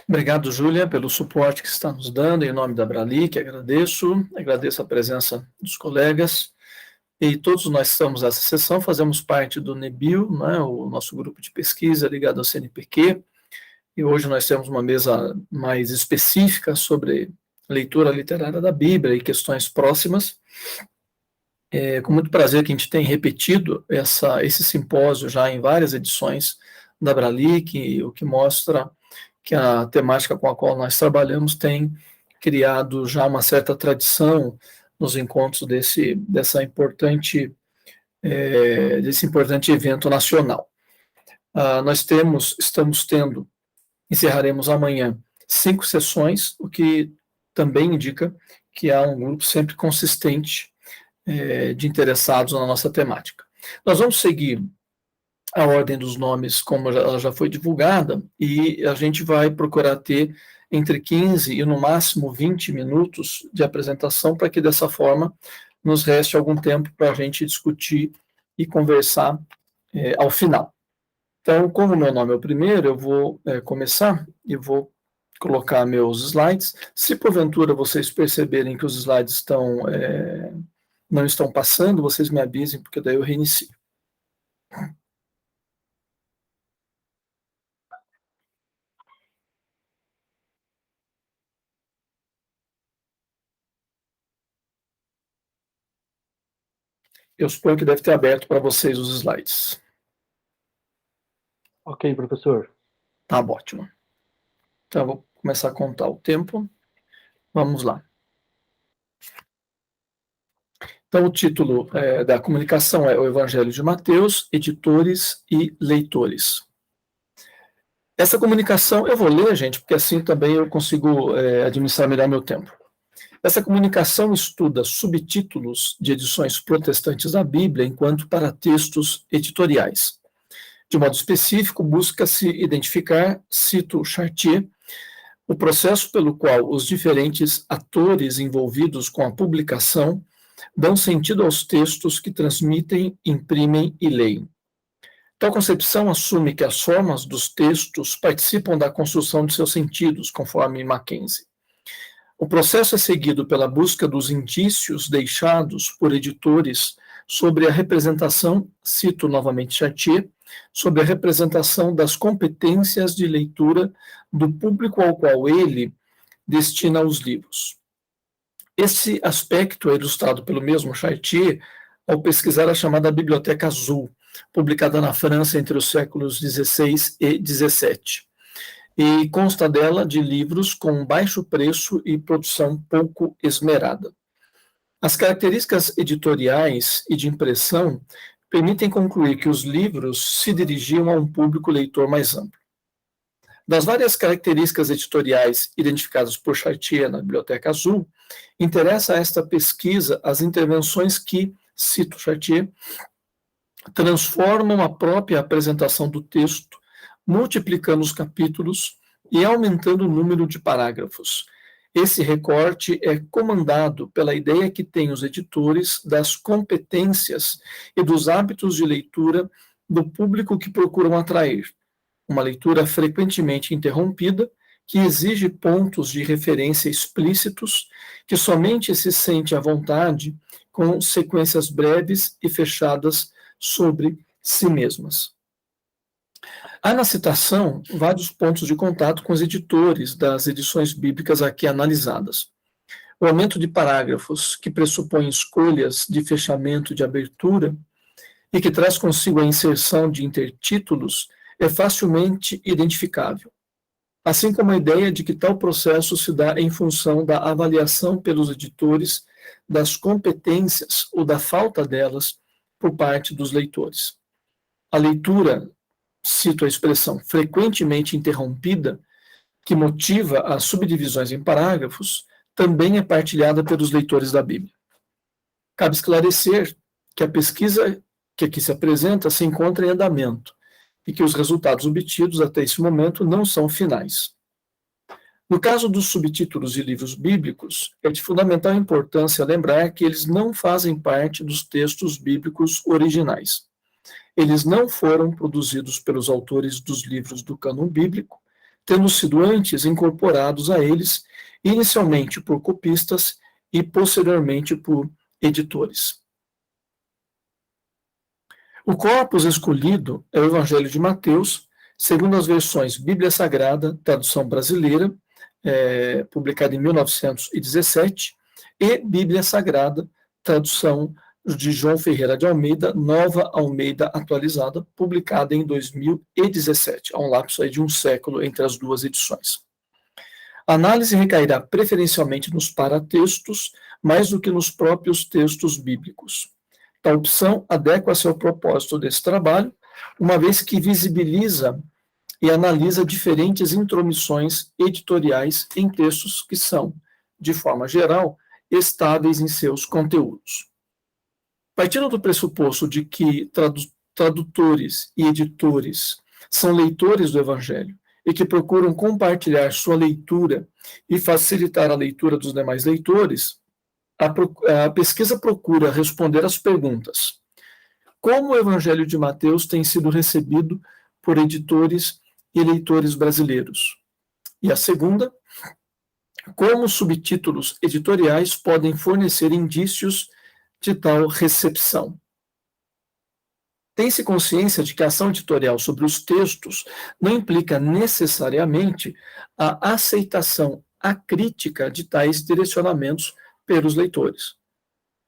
Obrigado, Júlia, pelo suporte que está nos dando, em nome da Bralic, agradeço a presença dos colegas, e todos nós que estamos nessa sessão, fazemos parte do NEBIL, né, o nosso grupo de pesquisa ligado ao CNPq, e hoje nós temos uma mesa mais específica sobre leitura literária da Bíblia e questões próximas. É com muito prazer que a gente tem repetido esse simpósio já em várias edições da Bralic, o que mostra que a temática com a qual nós trabalhamos tem criado já uma certa tradição nos encontros desse importante evento nacional. Estamos tendo, encerraremos amanhã 5 sessões, o que também indica que há um grupo sempre consistente de interessados na nossa temática. Nós vamos seguir a ordem dos nomes como ela já foi divulgada, e a gente vai procurar ter entre 15 e no máximo 20 minutos de apresentação, para que dessa forma nos reste algum tempo para a gente discutir e conversar ao final. Então, como o meu nome é o primeiro, eu vou começar e vou colocar meus slides. Se porventura vocês perceberem que os slides não estão passando, vocês me avisem, porque daí eu reinicio. Eu suponho que deve ter aberto para vocês os slides. Ok, professor. Tá ótimo. Então, eu vou começar a contar o tempo. Vamos lá. Então, o título da comunicação é O Evangelho de Mateus, Editores e Leitores. Essa comunicação, eu vou ler, gente, porque assim também eu consigo administrar melhor meu tempo. Essa comunicação estuda subtítulos de edições protestantes da Bíblia enquanto para textos editoriais. De modo específico, busca-se identificar, cito Chartier, o processo pelo qual os diferentes atores envolvidos com a publicação dão sentido aos textos que transmitem, imprimem e leem. Tal concepção assume que as formas dos textos participam da construção de seus sentidos, conforme Mackenzie. O processo é seguido pela busca dos indícios deixados por editores sobre a representação, cito novamente Chartier, sobre a representação das competências de leitura do público ao qual ele destina os livros. Esse aspecto é ilustrado pelo mesmo Chartier ao pesquisar a chamada Biblioteca Azul, publicada na França entre os séculos XVI e XVII. E consta dela de livros com baixo preço e produção pouco esmerada. As características editoriais e de impressão permitem concluir que os livros se dirigiam a um público leitor mais amplo. Das várias características editoriais identificadas por Chartier na Biblioteca Azul, interessa a esta pesquisa as intervenções que, cito Chartier, transformam a própria apresentação do texto, multiplicando os capítulos e aumentando o número de parágrafos. Esse recorte é comandado pela ideia que têm os editores das competências e dos hábitos de leitura do público que procuram atrair. Uma leitura frequentemente interrompida, que exige pontos de referência explícitos, que somente se sente à vontade com sequências breves e fechadas sobre si mesmas. Há na citação vários pontos de contato com os editores das edições bíblicas aqui analisadas. O aumento de parágrafos, que pressupõe escolhas de fechamento e de abertura, e que traz consigo a inserção de intertítulos, é facilmente identificável. Assim como a ideia de que tal processo se dá em função da avaliação pelos editores das competências ou da falta delas por parte dos leitores. A leitura, cito a expressão, frequentemente interrompida, que motiva as subdivisões em parágrafos, também é partilhada pelos leitores da Bíblia. Cabe esclarecer que a pesquisa que aqui se apresenta se encontra em andamento e que os resultados obtidos até esse momento não são finais. No caso dos subtítulos de livros bíblicos, é de fundamental importância lembrar que eles não fazem parte dos textos bíblicos originais. Eles não foram produzidos pelos autores dos livros do cânon bíblico, tendo sido antes incorporados a eles, inicialmente por copistas e posteriormente por editores. O corpus escolhido é o Evangelho de Mateus, segundo as versões Bíblia Sagrada, tradução brasileira, publicada em 1917, e Bíblia Sagrada, tradução de João Ferreira de Almeida, Nova Almeida Atualizada, publicada em 2017. Há um lapso aí de um século entre as duas edições. A análise recairá preferencialmente nos paratextos, mais do que nos próprios textos bíblicos. Tal opção adequa-se ao propósito desse trabalho, uma vez que visibiliza e analisa diferentes intromissões editoriais em textos que são, de forma geral, estáveis em seus conteúdos. Partindo do pressuposto de que tradutores e editores são leitores do Evangelho e que procuram compartilhar sua leitura e facilitar a leitura dos demais leitores, a pesquisa procura responder às perguntas: como o Evangelho de Mateus tem sido recebido por editores e leitores brasileiros? E a segunda, como os subtítulos editoriais podem fornecer indícios de tal recepção? Tem-se consciência de que a ação editorial sobre os textos não implica necessariamente a aceitação acrítica de tais direcionamentos pelos leitores.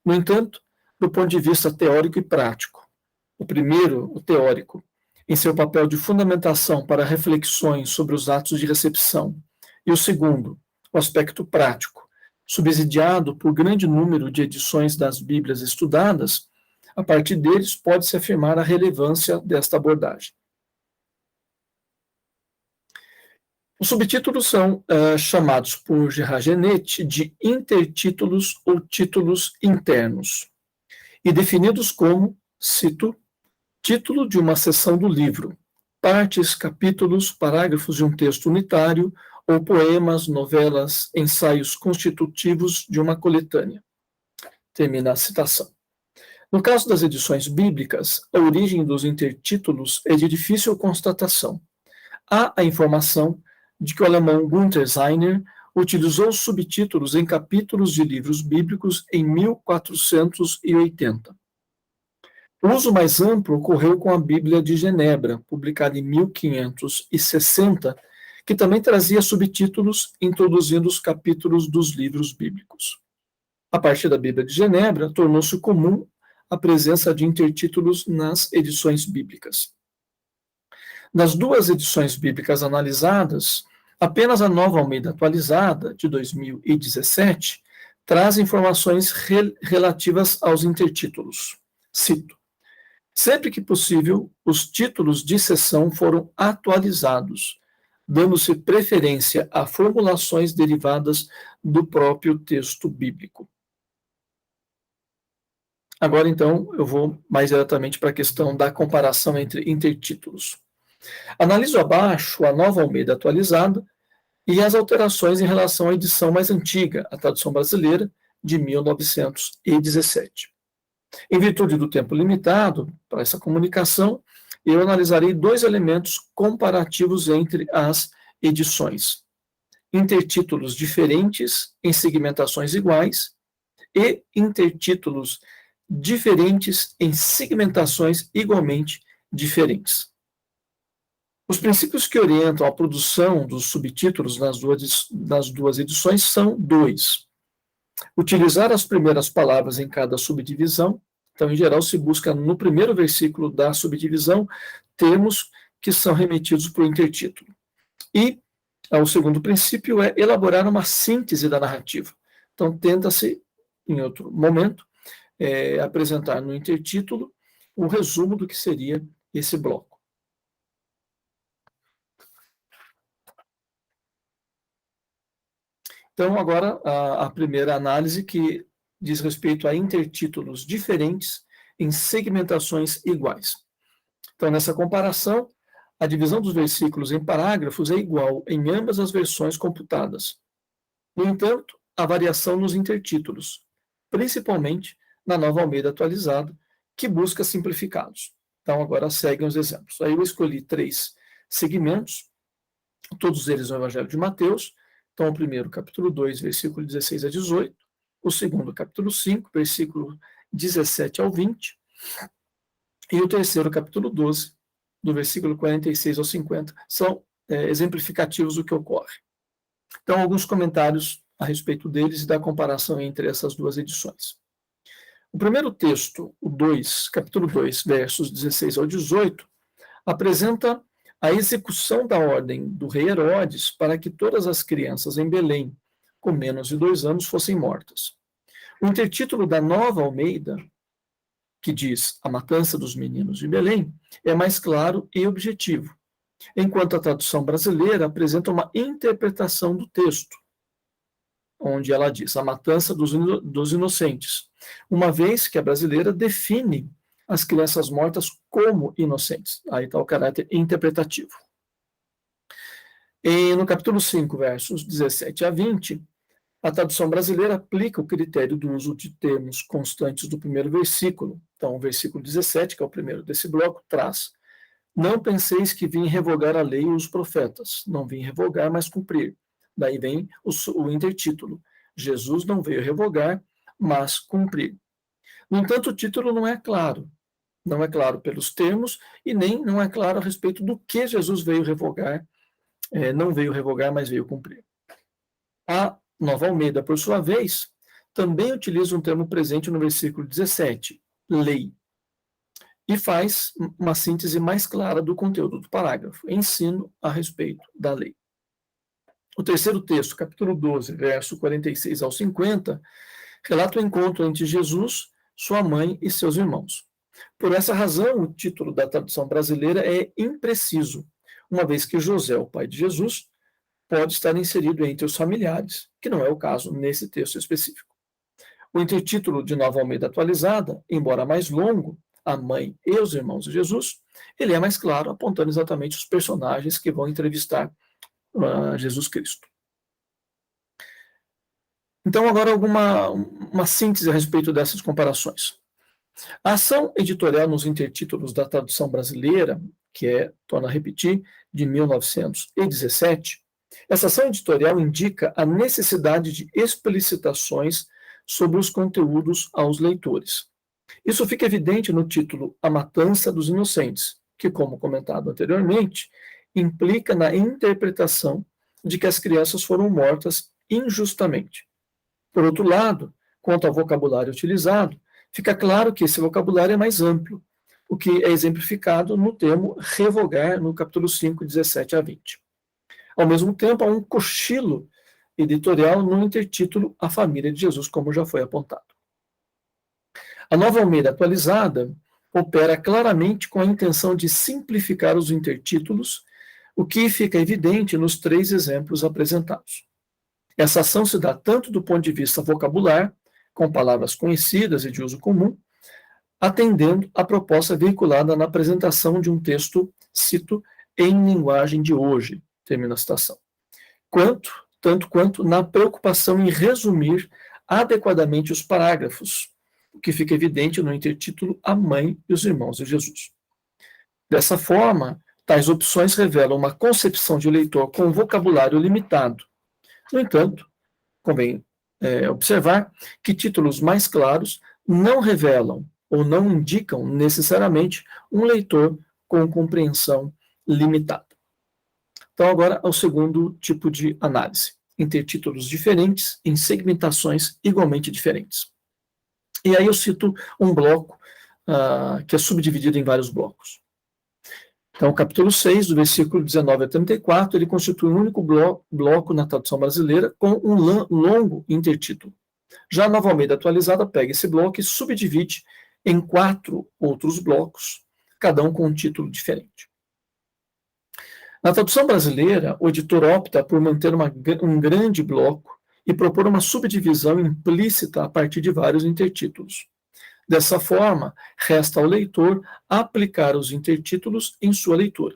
No entanto, do ponto de vista teórico e prático, o primeiro, o teórico, em seu papel de fundamentação para reflexões sobre os atos de recepção, e o segundo, o aspecto prático, subsidiado por grande número de edições das Bíblias estudadas, a partir deles pode-se afirmar a relevância desta abordagem. Os subtítulos são chamados por Gerard Genette de intertítulos ou títulos internos, e definidos como, cito, título de uma seção do livro, partes, capítulos, parágrafos de um texto unitário, ou poemas, novelas, ensaios constitutivos de uma coletânea. Termina a citação. No caso das edições bíblicas, a origem dos intertítulos é de difícil constatação. Há a informação de que o alemão Gunther Zeiner utilizou subtítulos em capítulos de livros bíblicos em 1480. O uso mais amplo ocorreu com a Bíblia de Genebra, publicada em 1560, que também trazia subtítulos introduzindo os capítulos dos livros bíblicos. A partir da Bíblia de Genebra, tornou-se comum a presença de intertítulos nas edições bíblicas. Nas duas edições bíblicas analisadas, apenas a Nova Almeida Atualizada, de 2017, traz informações relativas aos intertítulos. Cito: sempre que possível, os títulos de seção foram atualizados, dando-se preferência a formulações derivadas do próprio texto bíblico. Agora, então, eu vou mais diretamente para a questão da comparação entre intertítulos. Analiso abaixo a Nova Almeida Atualizada e as alterações em relação à edição mais antiga, a tradução brasileira, de 1917. Em virtude do tempo limitado para essa comunicação, eu analisarei dois elementos comparativos entre as edições: intertítulos diferentes em segmentações iguais e intertítulos diferentes em segmentações igualmente diferentes. Os princípios que orientam a produção dos subtítulos nas duas edições são dois: utilizar as primeiras palavras em cada subdivisão. Então, em geral, se busca no primeiro versículo da subdivisão termos que são remetidos para o intertítulo. E o segundo princípio é elaborar uma síntese da narrativa. Então, tenta-se, em outro momento, apresentar no intertítulo o resumo do que seria esse bloco. Então, agora, a primeira análise, que diz respeito a intertítulos diferentes em segmentações iguais. Então, nessa comparação, a divisão dos versículos em parágrafos é igual em ambas as versões computadas. No entanto, há variação nos intertítulos, principalmente na Nova Almeida Atualizada, que busca simplificados. Então, agora seguem os exemplos. Aí eu escolhi 3 segmentos todos eles no Evangelho de Mateus. Então, o primeiro, capítulo 2, versículo 16 a 18, o segundo, capítulo 5, versículo 17 ao 20, e o terceiro, capítulo 12, do versículo 46 ao 50, são exemplificativos do que ocorre. Então, alguns comentários a respeito deles e da comparação entre essas duas edições. O primeiro texto, o 2, capítulo 2, versos 16 ao 18, apresenta a execução da ordem do rei Herodes para que todas as crianças em Belém, com menos de 2 anos, fossem mortas. O intertítulo da Nova Almeida, que diz A Matança dos Meninos de Belém, é mais claro e objetivo, enquanto a tradução brasileira apresenta uma interpretação do texto, onde ela diz A Matança dos Inocentes, uma vez que a brasileira define as crianças mortas como inocentes. Aí está o caráter interpretativo. E no capítulo 5, versos 17 a 20, a tradução brasileira aplica o critério do uso de termos constantes do primeiro versículo. Então, o versículo 17, que é o primeiro desse bloco, traz: Não penseis que vim revogar a lei e os profetas. Não vim revogar, mas cumprir. Daí vem o intertítulo. Jesus não veio revogar, mas cumprir. No entanto, o título não é claro. Não é claro pelos termos e nem não é claro a respeito do que Jesus veio revogar. Não veio revogar, mas veio cumprir. A Nova Almeida, por sua vez, também utiliza um termo presente no versículo 17, lei, e faz uma síntese mais clara do conteúdo do parágrafo, ensino a respeito da lei. O terceiro texto, capítulo 12, verso 46 ao 50, relata o encontro entre Jesus, sua mãe e seus irmãos. Por essa razão, o título da tradução brasileira é impreciso, uma vez que José, o pai de Jesus, pode estar inserido entre os familiares, que não é o caso nesse texto específico. O intertítulo de Nova Almeida atualizada, embora mais longo, a mãe e os irmãos de Jesus, ele é mais claro, apontando exatamente os personagens que vão entrevistar Jesus Cristo. Então, agora uma síntese a respeito dessas comparações. A ação editorial nos intertítulos da tradução brasileira, que é, torno a repetir, de 1917, essa ação editorial indica a necessidade de explicitações sobre os conteúdos aos leitores. Isso fica evidente no título A Matança dos Inocentes, que, como comentado anteriormente, implica na interpretação de que as crianças foram mortas injustamente. Por outro lado, quanto ao vocabulário utilizado, fica claro que esse vocabulário é mais amplo, o que é exemplificado no termo revogar, no capítulo 5, 17 a 20. Ao mesmo tempo, há um cochilo editorial no intertítulo A Família de Jesus, como já foi apontado. A Nova Almeida atualizada opera claramente com a intenção de simplificar os intertítulos, o que fica evidente nos 3 exemplos apresentados. Essa ação se dá tanto do ponto de vista vocabular, com palavras conhecidas e de uso comum, atendendo à proposta veiculada na apresentação de um texto, cito, em linguagem de hoje, termina a citação, tanto quanto na preocupação em resumir adequadamente os parágrafos, o que fica evidente no intertítulo A Mãe e os Irmãos de Jesus. Dessa forma, tais opções revelam uma concepção de leitor com vocabulário limitado. No entanto, convém observar que títulos mais claros não revelam ou não indicam necessariamente um leitor com compreensão limitada. Então, agora, ao segundo tipo de análise, intertítulos diferentes em segmentações igualmente diferentes. E aí eu cito um bloco que é subdividido em vários blocos. Então, o capítulo 6, do versículo 19 a 34, ele constitui um único bloco na tradução brasileira com um longo intertítulo. Já a Nova Almeida atualizada pega esse bloco e subdivide em 4 outros blocos, cada um com um título diferente. Na tradução brasileira, o editor opta por manter um grande bloco e propor uma subdivisão implícita a partir de vários intertítulos. Dessa forma, resta ao leitor aplicar os intertítulos em sua leitura.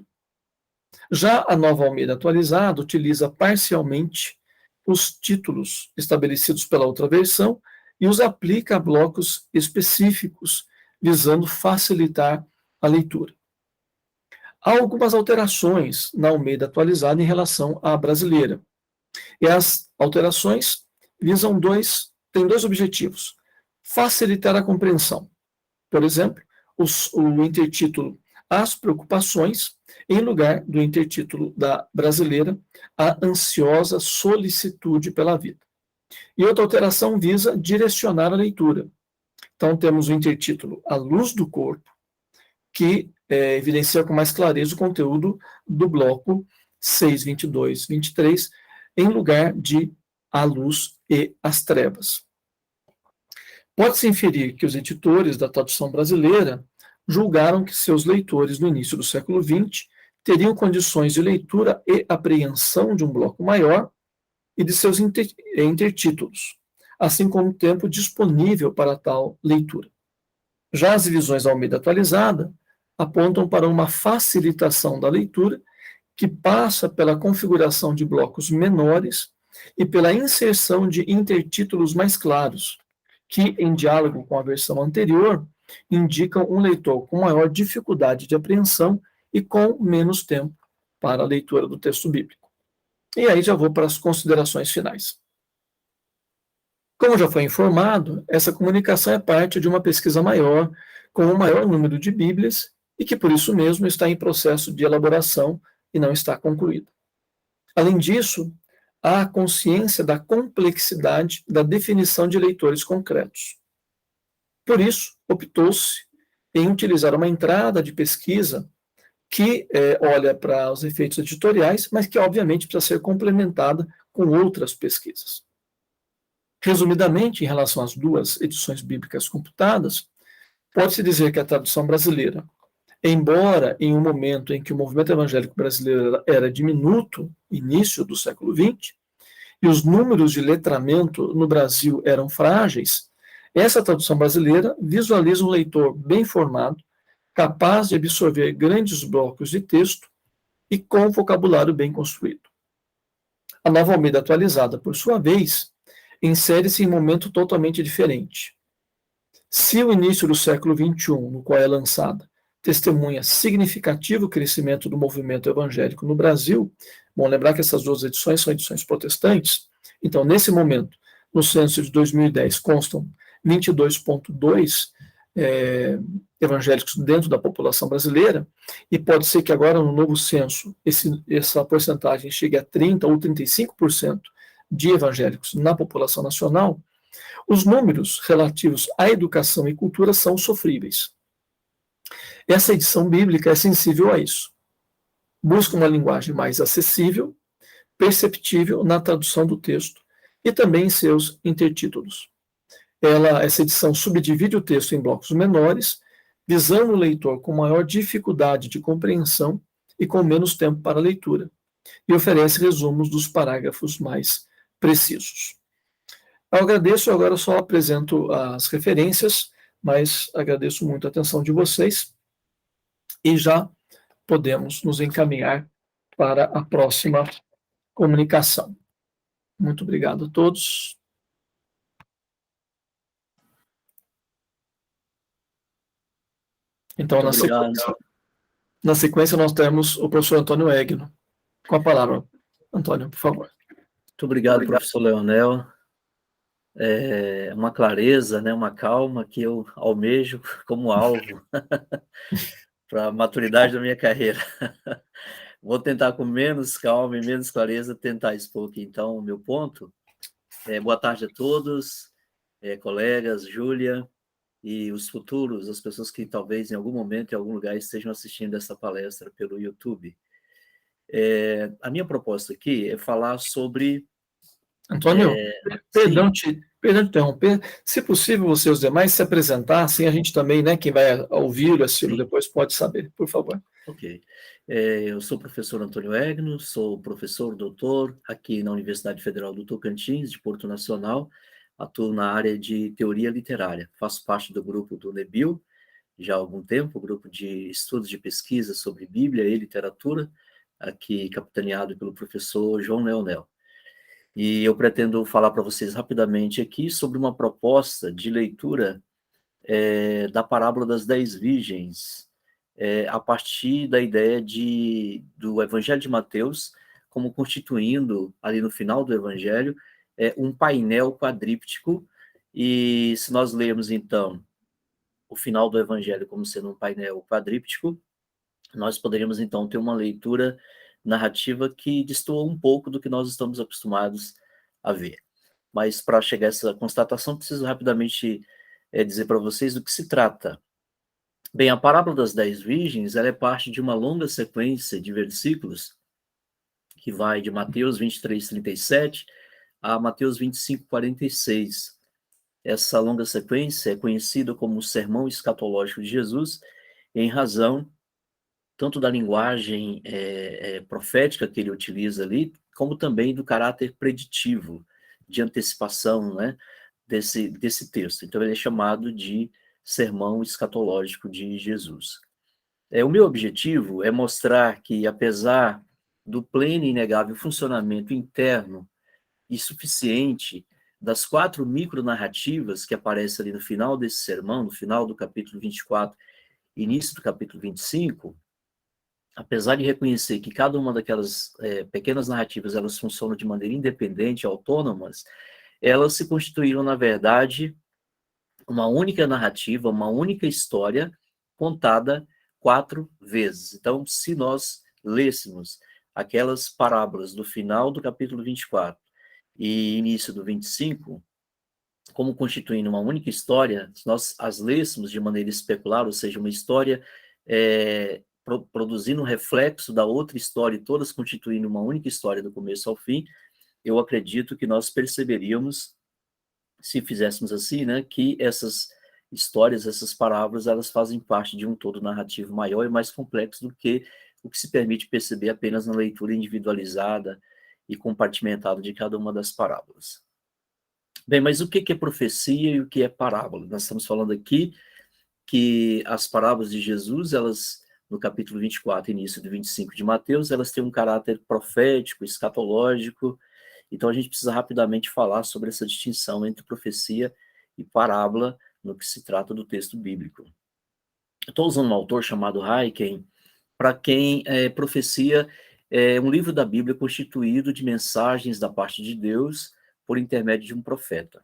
Já a Nova Almeida atualizada utiliza parcialmente os títulos estabelecidos pela outra versão e os aplica a blocos específicos, visando facilitar a leitura. Há algumas alterações na Almeida atualizada em relação à brasileira. E as alterações têm dois objetivos: facilitar a compreensão. Por exemplo, o intertítulo As Preocupações, em lugar do intertítulo da brasileira, A Ansiosa Solicitude pela Vida. E outra alteração visa direcionar a leitura. Então, temos o intertítulo A Luz do Corpo, que evidencia com mais clareza o conteúdo do bloco 6, 22, 23, em lugar de A Luz e as Trevas. Pode-se inferir que os editores da tradução brasileira julgaram que seus leitores no início do século XX teriam condições de leitura e apreensão de um bloco maior e de seus intertítulos, assim como tempo disponível para tal leitura. Já as revisões da Almeida atualizada apontam para uma facilitação da leitura que passa pela configuração de blocos menores e pela inserção de intertítulos mais claros, que, em diálogo com a versão anterior, indicam um leitor com maior dificuldade de apreensão e com menos tempo para a leitura do texto bíblico. E aí já vou para as considerações finais. Como já foi informado, essa comunicação é parte de uma pesquisa maior, com um maior número de Bíblias, e que por isso mesmo está em processo de elaboração e não está concluída. Além disso, há a consciência da complexidade da definição de leitores concretos. Por isso, optou-se em utilizar uma entrada de pesquisa que olha para os efeitos editoriais, mas que obviamente precisa ser complementada com outras pesquisas. Resumidamente, em relação às duas edições bíblicas computadas, pode-se dizer que a tradução brasileira, embora em um momento em que o movimento evangélico brasileiro era diminuto, início do século XX, e os números de letramento no Brasil eram frágeis, essa tradução brasileira visualiza um leitor bem formado, capaz de absorver grandes blocos de texto e com vocabulário bem construído. A Nova Almeida atualizada, por sua vez, insere-se em um momento totalmente diferente. Se o início do século XXI, no qual é lançada, testemunha significativo crescimento do movimento evangélico no Brasil, bom lembrar que essas duas edições são edições protestantes, então, nesse momento, no censo de 2010, constam 22,2 evangélicos dentro da população brasileira, e pode ser que agora, no novo censo, essa porcentagem chegue a 30% ou 35% de evangélicos na população nacional. Os números relativos à educação e cultura são sofríveis. Essa edição bíblica é sensível a isso. Busca uma linguagem mais acessível, perceptível na tradução do texto e também em seus intertítulos. Essa edição subdivide o texto em blocos menores, visando o leitor com maior dificuldade de compreensão e com menos tempo para a leitura, e oferece resumos dos parágrafos mais precisos. Eu agradeço, agora só apresento as referências, mas agradeço muito a atenção de vocês e já podemos nos encaminhar para a próxima comunicação. Muito obrigado a todos. Então, na sequência, nós temos o professor Antônio Egno. Com a palavra, Antônio, por favor. Muito obrigado, professor Leonel. É uma clareza, né, uma calma que eu almejo como alvo para a maturidade da minha carreira. Vou tentar com menos calma e menos clareza tentar expor aqui, então, o meu ponto. Boa tarde a todos, colegas, Júlia, e os futuros, as pessoas que talvez em algum momento, em algum lugar, estejam assistindo essa palestra pelo YouTube. A minha proposta aqui é falar sobre... Antônio, perdão de interromper. Se possível, você e os demais se apresentar, assim a gente também, né, quem vai ouvir, assistir depois, pode saber, por favor. Ok. Eu sou o professor Antônio Egno, sou professor, doutor, aqui na Universidade Federal do Tocantins, de Porto Nacional, atuo na área de teoria literária, faço parte do grupo do NEBIL, já há algum tempo, grupo de estudos de pesquisa sobre Bíblia e literatura, aqui capitaneado pelo professor João Leonel. E eu pretendo falar para vocês rapidamente aqui sobre uma proposta de leitura da parábola das 10 virgens, a partir da ideia do Evangelho de Mateus, como constituindo, ali no final do Evangelho, um painel quadríptico, e se nós lermos, então, o final do Evangelho como sendo um painel quadríptico, nós poderíamos, então, ter uma leitura narrativa que destoa um pouco do que nós estamos acostumados a ver. Mas, para chegar a essa constatação, preciso rapidamente dizer para vocês do que se trata. Bem, a parábola das 10 virgens, ela é parte de uma longa sequência de versículos que vai de Mateus 23, 37 a Mateus 25, 46. Essa longa sequência é conhecida como o Sermão Escatológico de Jesus, em razão tanto da linguagem profética que ele utiliza ali, como também do caráter preditivo, de antecipação, né, desse texto. Então, ele é chamado de Sermão Escatológico de Jesus. O meu objetivo é mostrar que, apesar do pleno e inegável funcionamento interno e suficiente das 4 micronarrativas que aparecem ali no final desse sermão, no final do capítulo 24, início do capítulo 25, apesar de reconhecer que cada uma daquelas pequenas narrativas, elas funcionam de maneira independente, autônomas, elas se constituíram, na verdade, uma única narrativa, uma única história contada 4 vezes. Então, se nós lêssemos aquelas parábolas do final do capítulo 24 e início do 25, como constituindo uma única história, se nós as lêssemos de maneira especular, ou seja, uma história produzindo um reflexo da outra história, e todas constituindo uma única história do começo ao fim, eu acredito que nós perceberíamos, se fizéssemos assim, né, que essas histórias, essas parábolas, elas fazem parte de um todo narrativo maior e mais complexo do que o que se permite perceber apenas na leitura individualizada e compartimentada de cada uma das parábolas. Bem, mas o que é profecia e o que é parábola? Nós estamos falando aqui que as parábolas de Jesus, elas, no capítulo 24, início do 25 de Mateus, elas têm um caráter profético, escatológico. Então, a gente precisa rapidamente falar sobre essa distinção entre profecia e parábola no que se trata do texto bíblico. Estou usando um autor chamado Heiken, para quem profecia é um livro da Bíblia constituído de mensagens da parte de Deus por intermédio de um profeta.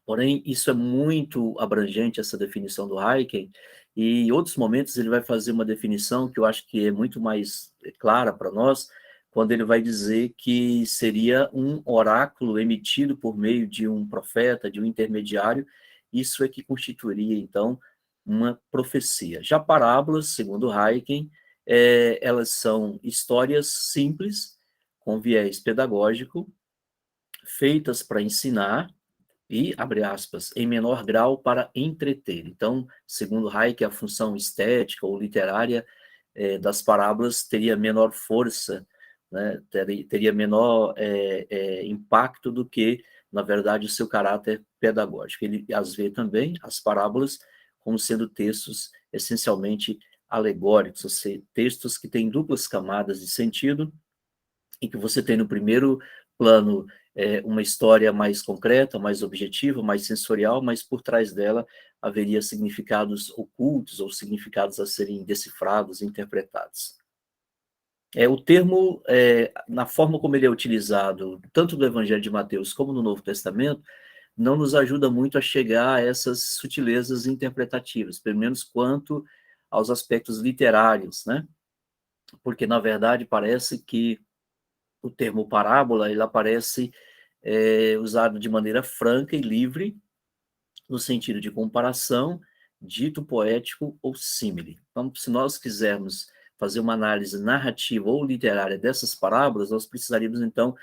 Porém, isso é muito abrangente, essa definição do Heiken, e em outros momentos ele vai fazer uma definição que eu acho que é muito mais clara para nós, quando ele vai dizer que seria um oráculo emitido por meio de um profeta, de um intermediário. Isso é que constituiria, então, uma profecia. Já parábolas, segundo Heiken, elas são histórias simples, com viés pedagógico, feitas para ensinar, e, abre aspas, em menor grau para entreter. Então, segundo Hayek, a função estética ou literária das parábolas teria menor força, né, teria menor impacto do que, na verdade, o seu caráter pedagógico. Ele as vê também, as parábolas, como sendo textos essencialmente alegóricos, ou seja, textos que têm duplas camadas de sentido, em que você tem no primeiro plano uma história mais concreta, mais objetiva, mais sensorial, mas por trás dela haveria significados ocultos ou significados a serem decifrados, interpretados. O termo, na forma como ele é utilizado, tanto no Evangelho de Mateus como no Novo Testamento, não nos ajuda muito a chegar a essas sutilezas interpretativas, pelo menos quanto aos aspectos literários, né? Porque, na verdade, parece que o termo parábola, ele aparece usado de maneira franca e livre, no sentido de comparação, dito poético ou símile. Então, se nós quisermos fazer uma análise narrativa ou literária dessas parábolas, nós precisaríamos, então,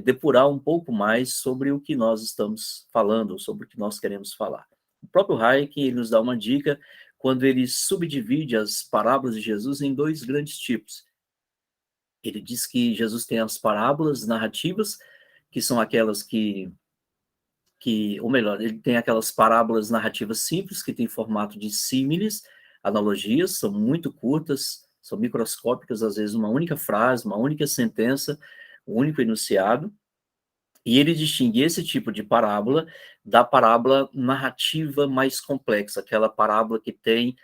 depurar um pouco mais sobre o que nós estamos falando, sobre o que nós queremos falar. O próprio Hayek, ele nos dá uma dica quando ele subdivide as parábolas de Jesus em 2 grandes tipos. Ele diz que Jesus tem as parábolas narrativas, que são aquelas ou melhor, ele tem aquelas parábolas narrativas simples, que têm formato de símiles, analogias, são muito curtas, são microscópicas, às vezes uma única frase, uma única sentença, um único enunciado, e ele distingue esse tipo de parábola da parábola narrativa mais complexa, aquela parábola que tem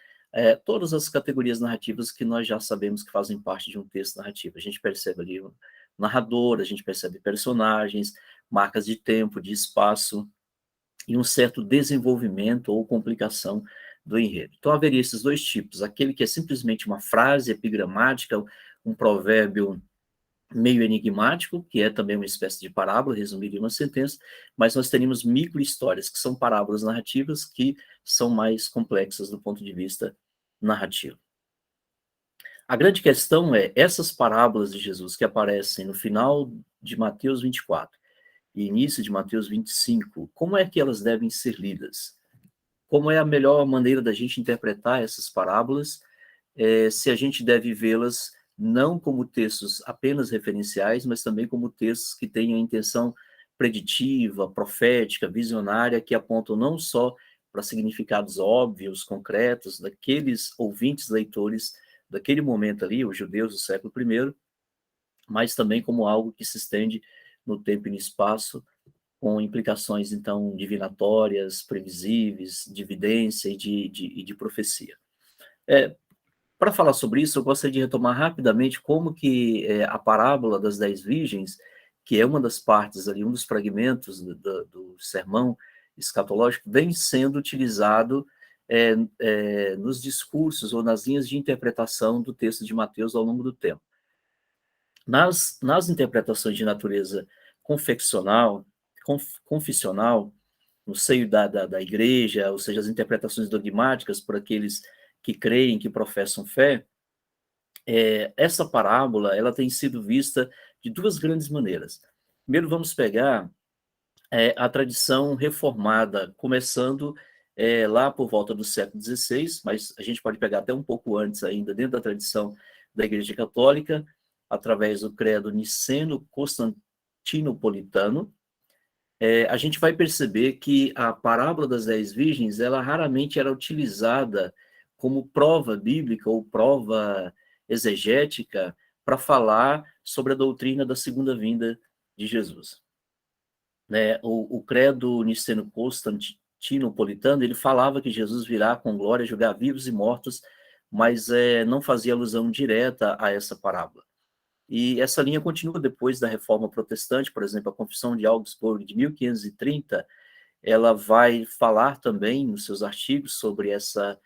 todas as categorias narrativas que nós já sabemos que fazem parte de um texto narrativo. A gente percebe ali o narrador, a gente percebe personagens, marcas de tempo, de espaço, e um certo desenvolvimento ou complicação do enredo. Então, haveria esses dois tipos: aquele que é simplesmente uma frase epigramática, um provérbio meio enigmático, que é também uma espécie de parábola, resumida em uma sentença, mas nós teríamos micro-histórias, que são parábolas narrativas, que são mais complexas do ponto de vista narrativo. A grande questão é, essas parábolas de Jesus que aparecem no final de Mateus 24 e início de Mateus 25, como é que elas devem ser lidas? Como é a melhor maneira da gente interpretar essas parábolas, se a gente deve vê-las não como textos apenas referenciais, mas também como textos que tenham a intenção preditiva, profética, visionária, que apontam não só para significados óbvios, concretos, daqueles ouvintes, leitores daquele momento ali, os judeus do século I, mas também como algo que se estende no tempo e no espaço, com implicações, então, divinatórias, previsíveis, de evidência e de profecia. Para falar sobre isso, eu gostaria de retomar rapidamente como que a parábola das 10 virgens, que é uma das partes ali, um dos fragmentos do sermão escatológico, vem sendo utilizado nos discursos ou nas linhas de interpretação do texto de Mateus ao longo do tempo. Nas interpretações de natureza confessional, no seio da igreja, ou seja, as interpretações dogmáticas por aqueles que creem, que professam fé, essa parábola ela tem sido vista de duas grandes maneiras. Primeiro, vamos pegar a tradição reformada, começando lá por volta do século XVI, mas a gente pode pegar até um pouco antes ainda, dentro da tradição da Igreja Católica, através do credo niceno-constantinopolitano. A gente vai perceber que a parábola das 10 virgens, ela raramente era utilizada como prova bíblica ou prova exegética para falar sobre a doutrina da segunda vinda de Jesus. O credo niceno-constantinopolitano, ele falava que Jesus virá com glória julgar vivos e mortos, mas não fazia alusão direta a essa parábola. E essa linha continua depois da Reforma Protestante, por exemplo, a Confissão de Augsburgo de 1530, ela vai falar também nos seus artigos sobre essa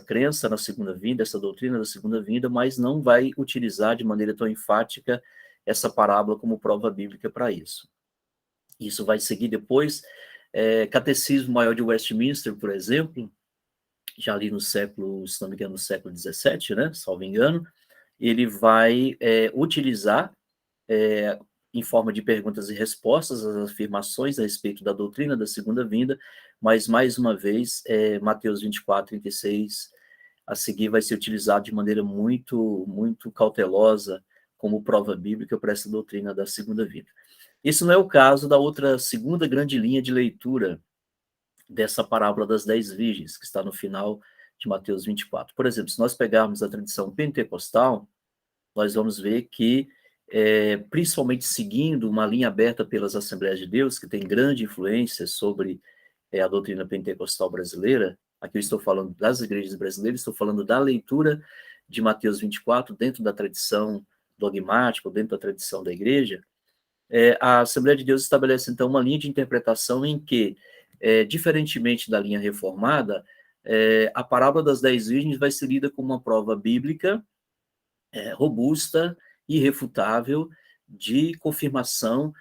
crença na segunda vinda, essa doutrina da segunda vinda, mas não vai utilizar de maneira tão enfática essa parábola como prova bíblica para isso. Isso vai seguir depois, Catecismo Maior de Westminster, por exemplo, já ali no século, se não me engano, no século XVII, né, salvo engano, ele vai utilizar, em forma de perguntas e respostas, as afirmações a respeito da doutrina da segunda vinda, mas, mais uma vez, Mateus 24, 36, a seguir vai ser utilizado de maneira muito, muito cautelosa como prova bíblica para essa doutrina da segunda vinda. Isso não é o caso da outra segunda grande linha de leitura dessa parábola das 10 virgens, que está no final de Mateus 24. Por exemplo, se nós pegarmos a tradição pentecostal, nós vamos ver que, principalmente seguindo uma linha aberta pelas Assembleias de Deus, que tem grande influência sobre a doutrina pentecostal brasileira, aqui eu estou falando das igrejas brasileiras, estou falando da leitura de Mateus 24 dentro da tradição dogmática, dentro da tradição da igreja. A Assembleia de Deus estabelece, então, uma linha de interpretação em que, diferentemente da linha reformada, a parábola das 10 virgens vai ser lida como uma prova bíblica robusta, irrefutável, de confirmação,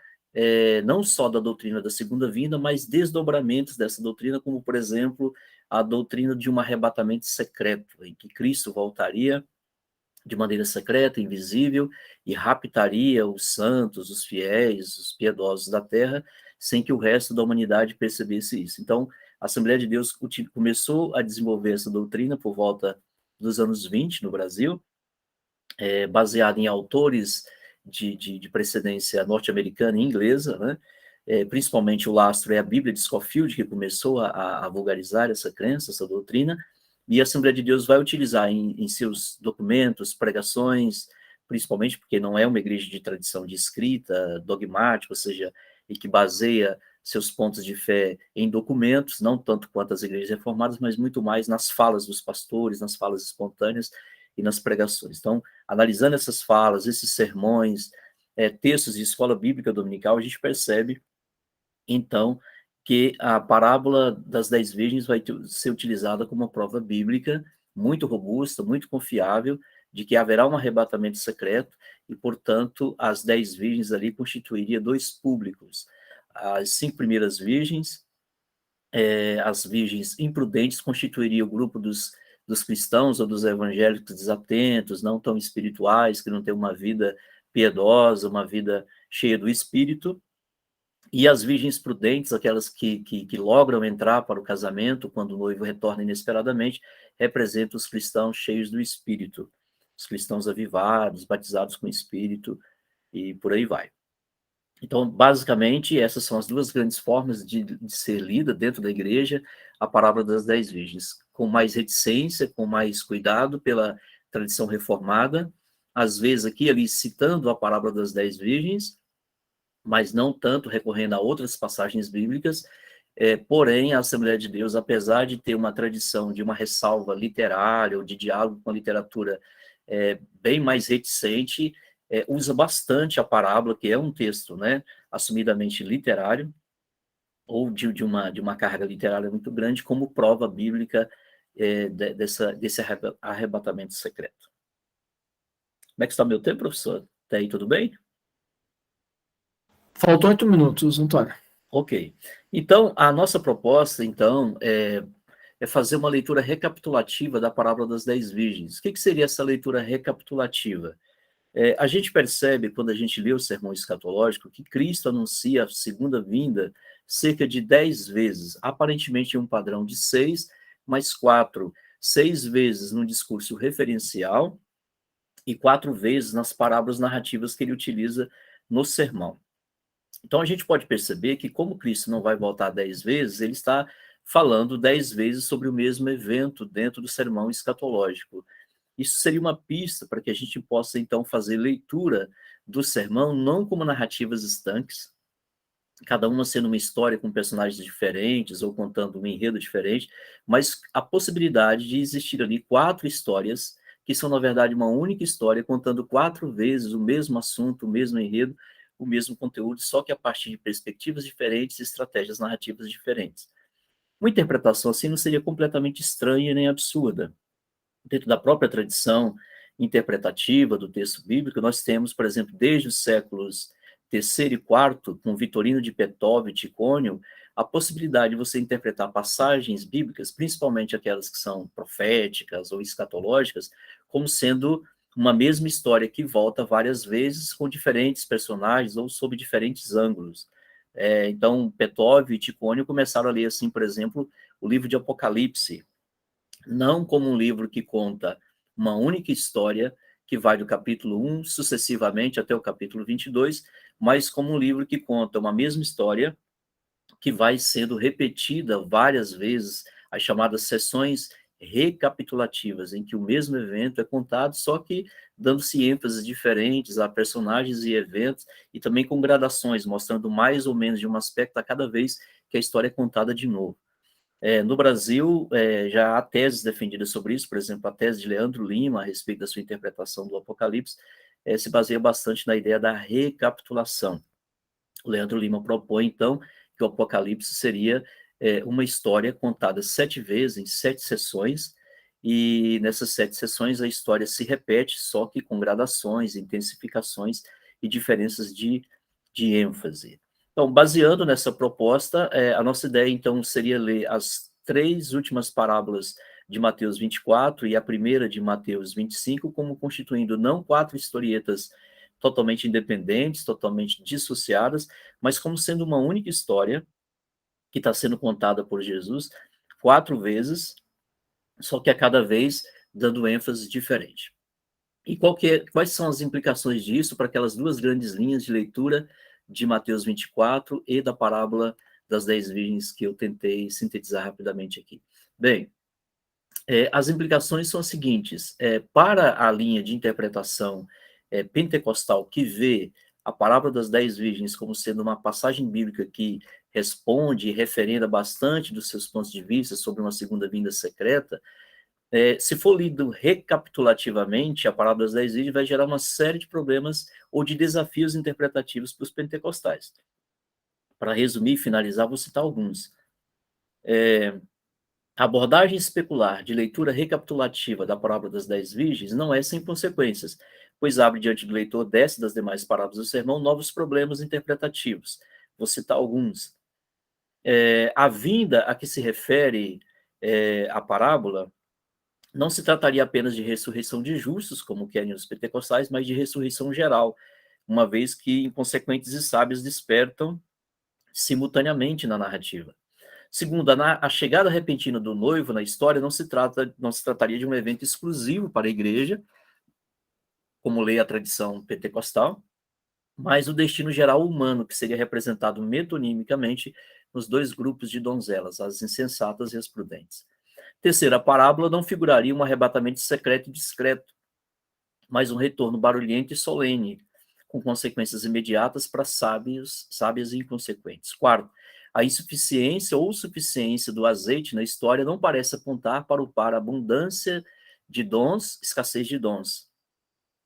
não só da doutrina da segunda vinda, mas desdobramentos dessa doutrina, como, por exemplo, a doutrina de um arrebatamento secreto, em que Cristo voltaria de maneira secreta, invisível, e raptaria os santos, os fiéis, os piedosos da terra, sem que o resto da humanidade percebesse isso. Então, a Assembleia de Deus começou a desenvolver essa doutrina por volta dos anos 20 no Brasil, baseada em autores de precedência norte-americana e inglesa, né? Principalmente o lastro é a Bíblia de Scofield, que começou a vulgarizar essa crença, essa doutrina, e a Assembleia de Deus vai utilizar em seus documentos, pregações, principalmente porque não é uma igreja de tradição de escrita, dogmática, ou seja, e que baseia seus pontos de fé em documentos, não tanto quanto as igrejas reformadas, mas muito mais nas falas dos pastores, nas falas espontâneas e nas pregações. Então, analisando essas falas, esses sermões, textos de escola bíblica dominical, a gente percebe, então, que a parábola das 10 virgens vai ser utilizada como uma prova bíblica muito robusta, muito confiável, de que haverá um arrebatamento secreto e, portanto, as 10 virgens ali constituiria dois públicos. As 5 primeiras virgens, as virgens imprudentes, constituiriam o grupo dos cristãos ou dos evangélicos desatentos, não tão espirituais, que não têm uma vida piedosa, uma vida cheia do Espírito, e as virgens prudentes, aquelas que logram entrar para o casamento quando o noivo retorna inesperadamente, representam os cristãos cheios do Espírito, os cristãos avivados, batizados com o Espírito, e por aí vai. Então, basicamente, essas são as duas grandes formas de ser lida dentro da igreja, a parábola das 10 virgens, com mais reticência, com mais cuidado pela tradição reformada, às vezes aqui e ali citando a parábola das 10 virgens, mas não tanto recorrendo a outras passagens bíblicas, porém, a Assembleia de Deus, apesar de ter uma tradição de uma ressalva literária ou de diálogo com a literatura bem mais reticente, usa bastante a parábola, que é um texto, né, assumidamente literário, ou de uma carga literária muito grande, como prova bíblica desse arrebatamento secreto. Como é que está meu tempo, professor? Está aí tudo bem? Faltam 8 minutos, Antônio. Ok. Então, a nossa proposta, então, é fazer uma leitura recapitulativa da parábola das 10 virgens. O que seria essa leitura recapitulativa? A gente percebe, quando a gente lê o sermão escatológico, que Cristo anuncia a segunda vinda cerca de 10 vezes, aparentemente em um padrão de 6, mais 4. 6 vezes no discurso referencial e 4 vezes nas parábolas narrativas que ele utiliza no sermão. Então, a gente pode perceber que, como Cristo não vai voltar 10 vezes, ele está falando 10 vezes sobre o mesmo evento dentro do sermão escatológico. Isso seria uma pista para que a gente possa, então, fazer leitura do sermão, não como narrativas estanques, cada uma sendo uma história com personagens diferentes ou contando um enredo diferente, mas a possibilidade de existir ali 4 histórias, que são, na verdade, uma única história, contando 4 vezes o mesmo assunto, o mesmo enredo, o mesmo conteúdo, só que a partir de perspectivas diferentes e estratégias narrativas diferentes. Uma interpretação assim não seria completamente estranha nem absurda. Dentro da própria tradição interpretativa do texto bíblico, nós temos, por exemplo, desde os séculos III e IV, com Vitorino de Petov e Ticônio, a possibilidade de você interpretar passagens bíblicas, principalmente aquelas que são proféticas ou escatológicas, como sendo uma mesma história que volta várias vezes com diferentes personagens ou sob diferentes ângulos. Então, Petov e Ticônio começaram a ler, assim, por exemplo, o livro de Apocalipse, não como um livro que conta uma única história, que vai do capítulo 1 sucessivamente até o capítulo 22, mas como um livro que conta uma mesma história, que vai sendo repetida várias vezes, as chamadas sessões recapitulativas, em que o mesmo evento é contado, só que dando-se ênfases diferentes a personagens e eventos, e também com gradações, mostrando mais ou menos de um aspecto a cada vez que a história é contada de novo. No Brasil, já há teses defendidas sobre isso, por exemplo, a tese de Leandro Lima, a respeito da sua interpretação do Apocalipse, se baseia bastante na ideia da recapitulação. O Leandro Lima propõe, então, que o Apocalipse seria uma história contada 7 vezes, em 7 sessões, e nessas 7 sessões a história se repete, só que com gradações, intensificações e diferenças de ênfase. Então, baseando nessa proposta, a nossa ideia, então, seria ler as 3 últimas parábolas de Mateus 24 e a primeira de Mateus 25, como constituindo não 4 historietas totalmente independentes, totalmente dissociadas, mas como sendo uma única história que está sendo contada por Jesus 4 vezes, só que a cada vez dando ênfase diferente. E quais são as implicações disso para aquelas 2 grandes linhas de leitura de Mateus 24 e da parábola das 10 virgens que eu tentei sintetizar rapidamente aqui? Bem, as implicações são as seguintes. Para a linha de interpretação pentecostal que vê a parábola das 10 virgens como sendo uma passagem bíblica que responde e referenda bastante dos seus pontos de vista sobre uma segunda vinda secreta, se for lido recapitulativamente, a parábola das 10 virgens vai gerar uma série de problemas ou de desafios interpretativos para os pentecostais. Para resumir e finalizar, vou citar alguns. A abordagem especular de leitura recapitulativa da parábola das 10 virgens não é sem consequências, pois abre diante do leitor dessa das demais parábolas do sermão novos problemas interpretativos. Vou citar alguns. A vinda a que se refere a parábola não se trataria apenas de ressurreição de justos, como querem os pentecostais, mas de ressurreição geral, uma vez que inconsequentes e sábios despertam simultaneamente na narrativa. Segundo, a chegada repentina do noivo na história não se trataria de um evento exclusivo para a igreja, como lê a tradição pentecostal, mas o destino geral humano, que seria representado metonimicamente nos dois grupos de donzelas, as insensatas e as prudentes. Terceira, a parábola não figuraria um arrebatamento secreto e discreto, mas um retorno barulhento e solene, com consequências imediatas para sábias e inconsequentes. Quarto, a insuficiência ou suficiência do azeite na história não parece apontar para o par abundância de dons, escassez de dons,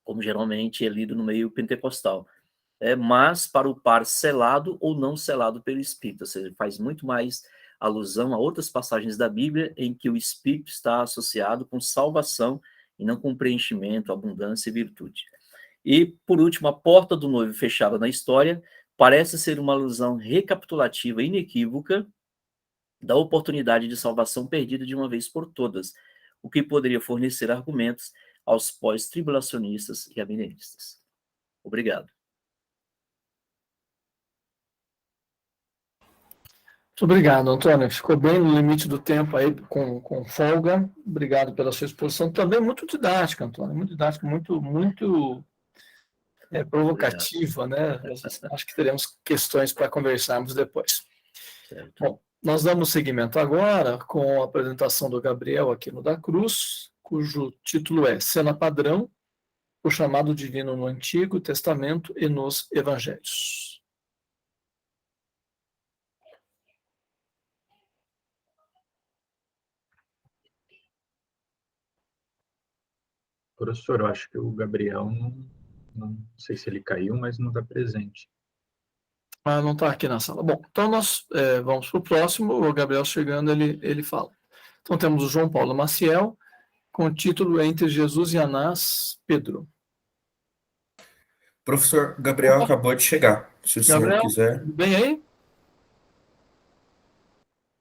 como geralmente é lido no meio pentecostal, mas para o par selado ou não selado pelo Espírito, ou seja, faz muito mais alusão a outras passagens da Bíblia em que o Espírito está associado com salvação e não com preenchimento, abundância e virtude. E, por último, a porta do noivo fechada na história parece ser uma alusão recapitulativa inequívoca da oportunidade de salvação perdida de uma vez por todas, o que poderia fornecer argumentos aos pós-tribulacionistas e amilenistas. Obrigado. Muito obrigado, Antônio. Ficou bem no limite do tempo aí, com folga. Obrigado pela sua exposição. Também muito didática, Antônio. Muito didática, muito provocativa, né? Acho que teremos questões para conversarmos depois. Certo. Bom, nós damos seguimento agora com a apresentação do Gabriel Aquino da Cruz, cujo título é Cena Padrão, o chamado divino no Antigo Testamento e nos Evangelhos. Professor, eu acho que o Gabriel não sei se ele caiu, mas não está presente. Não está aqui na sala. Bom, então nós vamos para o próximo. O Gabriel chegando, ele fala. Então temos o João Paulo Maciel, com o título Entre Jesus e Anás, Pedro. Professor Gabriel acabou de chegar. Se o senhor Gabriel, quiser. tudo bem aí?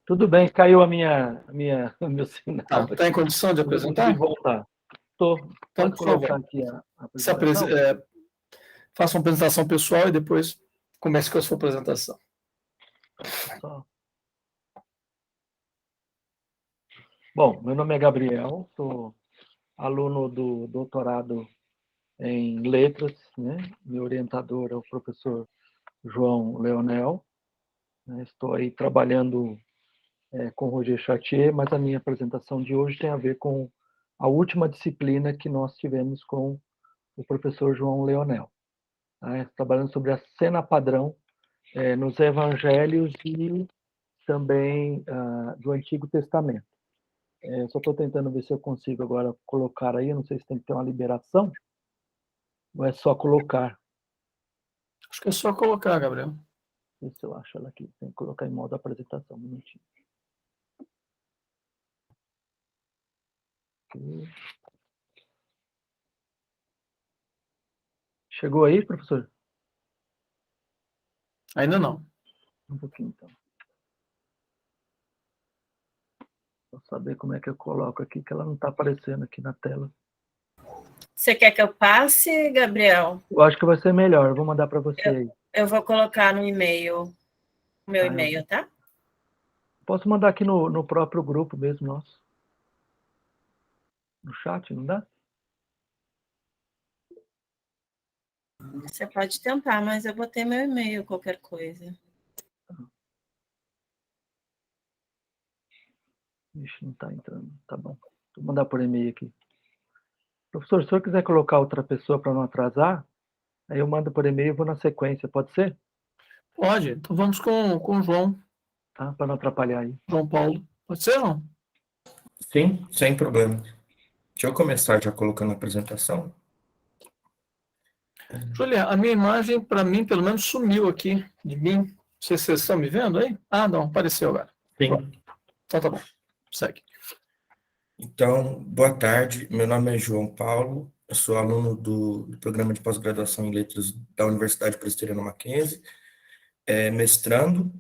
Tudo bem, caiu o meu sinal. Está em condição de apresentar? Eu vou voltar. Estou. Então, Pode colocar aqui a apresentação? Faça uma apresentação pessoal e depois comece com a sua apresentação. Bom, meu nome é Gabriel, sou aluno do doutorado em letras, né? Meu orientador é o professor João Leonel. Estou aí trabalhando com Roger Chartier, mas a minha apresentação de hoje tem a ver com a última disciplina que nós tivemos com o professor João Leonel, trabalhando sobre a cena padrão nos evangelhos e também do Antigo Testamento. Só estou tentando ver se eu consigo agora colocar aí, não sei se tem que ter uma liberação, ou é só colocar? Acho que é só colocar, Gabriel. Deixa eu acho ela aqui, tem que colocar em modo apresentação, um minutinho. Chegou aí, professor? Ainda não. Um pouquinho, então. Vou saber como é que eu coloco aqui, que ela não está aparecendo aqui na tela. Você quer que eu passe, Gabriel? Eu acho que vai ser melhor, eu vou mandar para você aí. Eu vou colocar no e-mail, meu e-mail, tá? Posso mandar aqui no próprio grupo mesmo nosso. No chat, não dá? Você pode tentar, mas eu botei meu e-mail, qualquer coisa. Ixi, não está entrando. Tá bom. Vou mandar por e-mail aqui. Professor, se o senhor quiser colocar outra pessoa para não atrasar, aí eu mando por e-mail e vou na sequência, pode ser? Pode. Então vamos com o João, Tá? Para não atrapalhar aí. João Paulo. Pode ser, não? Sim, sem problema. Deixa eu começar já colocando a apresentação. Julia, a minha imagem, para mim, pelo menos, sumiu aqui de mim. Não sei se vocês estão me vendo aí. Ah, não, apareceu agora. Sim. Então tá bom. Segue. Então, boa tarde. Meu nome é João Paulo. Eu sou aluno do programa de pós-graduação em Letras da Universidade Presbiteriana Mackenzie, mestrando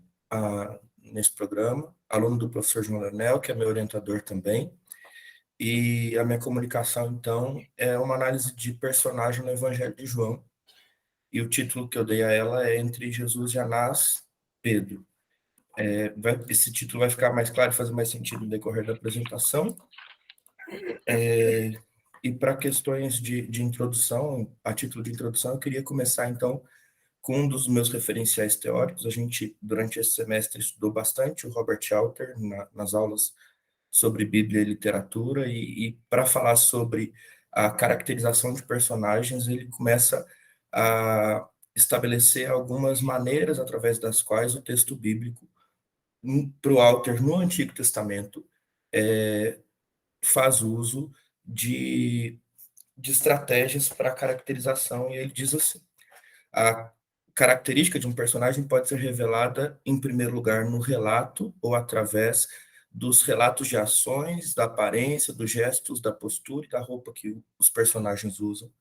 nesse programa, aluno do professor João Leonel, que é meu orientador também. E a minha comunicação, então, é uma análise de personagem no Evangelho de João. E o título que eu dei a ela é Entre Jesus e Anás, Pedro. Esse título vai ficar mais claro e fazer mais sentido no decorrer da apresentação. E para questões de introdução, a título de introdução, eu queria começar, então, com um dos meus referenciais teóricos. A gente, durante esse semestre, estudou bastante o Robert Alter nas aulas sobre Bíblia e literatura, e para falar sobre a caracterização de personagens, ele começa a estabelecer algumas maneiras através das quais o texto bíblico, para o Alter no Antigo Testamento, faz uso de estratégias para caracterização, e ele diz assim: a característica de um personagem pode ser revelada, em primeiro lugar, no relato ou através dos relatos de ações, da aparência, dos gestos, da postura e da roupa que os personagens usam.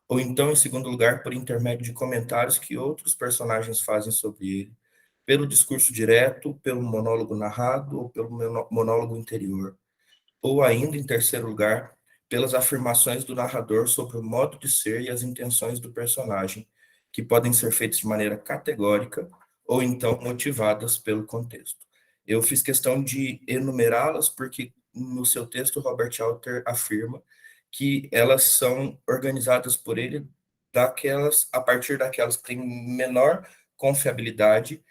Ou então, em segundo lugar, por intermédio de comentários que outros personagens fazem sobre ele, pelo discurso direto, pelo monólogo narrado ou pelo monólogo interior. Ou ainda, em terceiro lugar, pelas afirmações do narrador sobre o modo de ser e as intenções do personagem, que podem ser feitas de maneira categórica ou então motivadas pelo contexto. Eu fiz questão de enumerá-las porque no seu texto Robert Alter afirma que elas são organizadas por ele a partir daquelas que têm menor confiabilidade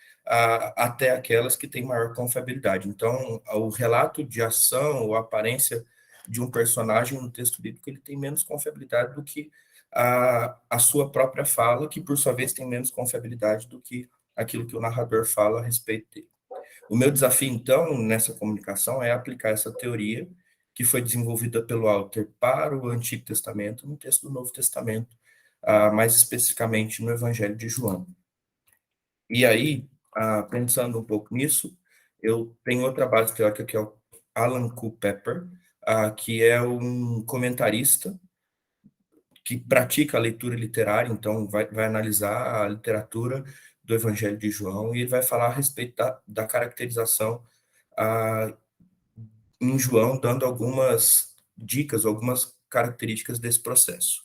até aquelas que têm maior confiabilidade. Então, o relato de ação ou a aparência de um personagem no texto bíblico, ele tem menos confiabilidade do que a sua própria fala, que por sua vez tem menos confiabilidade do que aquilo que o narrador fala a respeito dele. O meu desafio, então, nessa comunicação é aplicar essa teoria que foi desenvolvida pelo Alter para o Antigo Testamento, no texto do Novo Testamento, mais especificamente no Evangelho de João. E aí, pensando um pouco nisso, eu tenho outra base teórica que é o Alan Culpepper, que é um comentarista que pratica a leitura literária, então vai analisar a literatura do Evangelho de João, e ele vai falar a respeito da caracterização em João, dando algumas dicas, algumas características desse processo.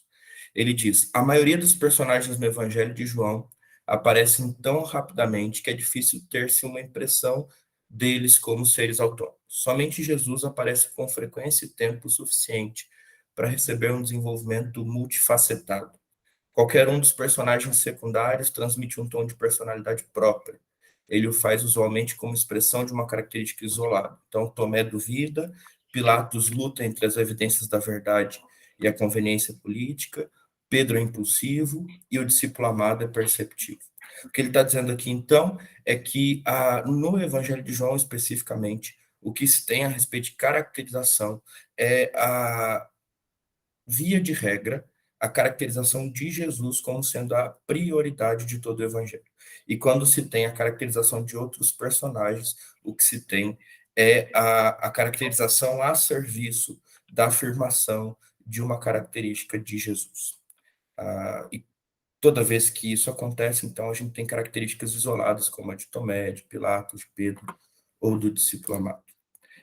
Ele diz: a maioria dos personagens no Evangelho de João aparecem tão rapidamente que é difícil ter-se uma impressão deles como seres autônomos. Somente Jesus aparece com frequência e tempo suficiente para receber um desenvolvimento multifacetado. Qualquer um dos personagens secundários transmite um tom de personalidade própria. Ele o faz usualmente como expressão de uma característica isolada. Então, Tomé duvida, Pilatos luta entre as evidências da verdade e a conveniência política, Pedro é impulsivo e o discípulo amado é perceptivo. O que ele está dizendo aqui, então, é que no Evangelho de João, especificamente, o que se tem a respeito de caracterização é via de regra, a caracterização de Jesus como sendo a prioridade de todo o Evangelho. E quando se tem a caracterização de outros personagens, o que se tem é a caracterização a serviço da afirmação de uma característica de Jesus. E toda vez que isso acontece, então, a gente tem características isoladas, como a de Tomé, de Pilatos, de Pedro, ou do discípulo amado.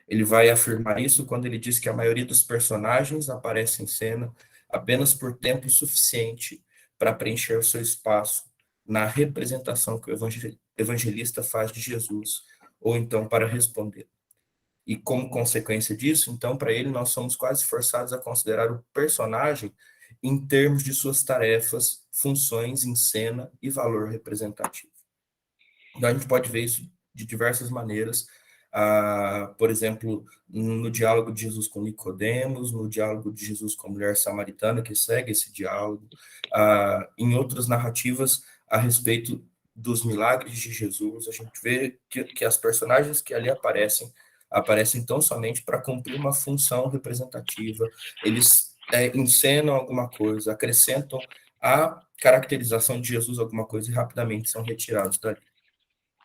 Ele vai afirmar isso quando ele diz que a maioria dos personagens aparece em cena apenas por tempo suficiente para preencher o seu espaço na representação que o evangelista faz de Jesus, ou então para responder. E como consequência disso, então, para ele, nós somos quase forçados a considerar o personagem em termos de suas tarefas, funções em cena e valor representativo. Então, a gente pode ver isso de diversas maneiras, por exemplo, no diálogo de Jesus com Nicodemos, no diálogo de Jesus com a mulher samaritana, que segue esse diálogo, em outras narrativas a respeito dos milagres de Jesus, a gente vê que as personagens que ali aparecem tão somente para cumprir uma função representativa, eles encenam alguma coisa, acrescentam a caracterização de Jesus alguma coisa e rapidamente são retirados dali.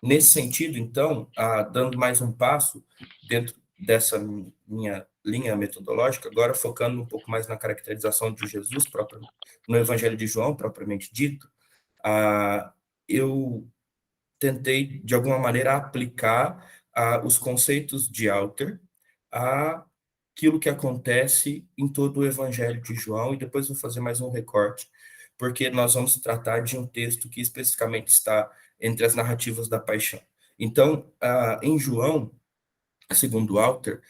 Nesse sentido, então, dando mais um passo dentro dessa minha linha metodológica, agora focando um pouco mais na caracterização de Jesus, no Evangelho de João, propriamente dito, eu tentei, de alguma maneira, aplicar os conceitos de Alter àquilo que acontece em todo o Evangelho de João, e depois vou fazer mais um recorte, porque nós vamos tratar de um texto que especificamente está entre as narrativas da paixão. Então, em João, segundo Alter,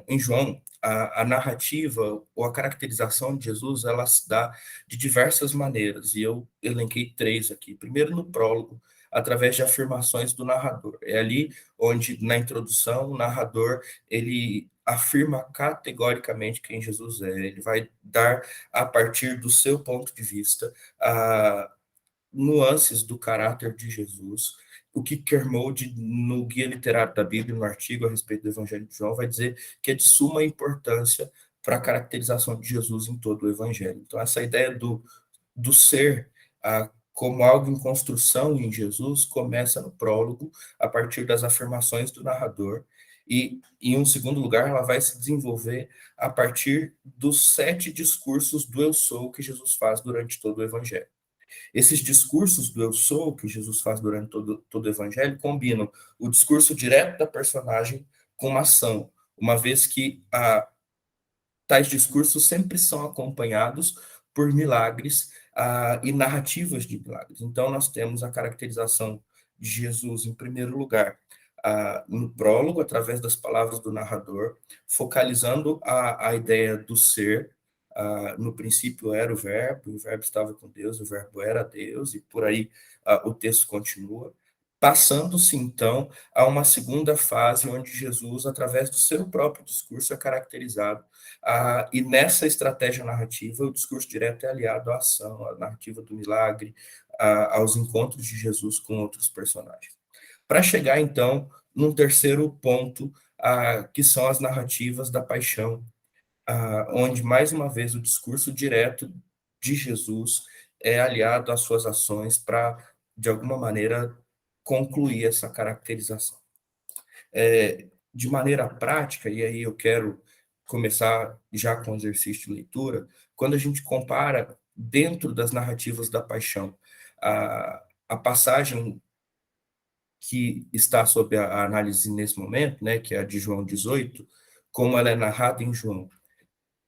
em João, a narrativa ou a caracterização de Jesus, ela se dá de diversas maneiras, e eu elenquei 3 aqui. Primeiro, no prólogo, através de afirmações do narrador. É ali onde, na introdução, o narrador, ele afirma categoricamente quem Jesus é. Ele vai dar, a partir do seu ponto de vista, nuances do caráter de Jesus. O que Kermode, no Guia Literário da Bíblia, no artigo a respeito do Evangelho de João, vai dizer que é de suma importância para a caracterização de Jesus em todo o Evangelho. Então, essa ideia do ser como algo em construção em Jesus começa no prólogo, a partir das afirmações do narrador, e, em um segundo lugar, ela vai se desenvolver a partir dos 7 discursos do Eu Sou que Jesus faz durante todo o Evangelho. Esses discursos do Eu Sou, que Jesus faz durante todo o Evangelho, combinam o discurso direto da personagem com uma ação, uma vez que tais discursos sempre são acompanhados por milagres e narrativas de milagres. Então, nós temos a caracterização de Jesus, em primeiro lugar, no prólogo, através das palavras do narrador, focalizando a ideia do ser. No princípio era o verbo estava com Deus, o verbo era Deus, e por aí o texto continua, passando-se então a uma segunda fase, onde Jesus, através do seu próprio discurso, é caracterizado, e nessa estratégia narrativa, o discurso direto é aliado à ação, à narrativa do milagre, aos encontros de Jesus com outros personagens. Para chegar, então, num terceiro ponto, que são as narrativas da paixão, onde, mais uma vez, o discurso direto de Jesus é aliado às suas ações para, de alguma maneira, concluir essa caracterização. De maneira prática, e aí eu quero começar já com o exercício de leitura, quando a gente compara dentro das narrativas da paixão, a passagem que está sob a análise nesse momento, né, que é a de João 18, como ela é narrada em João,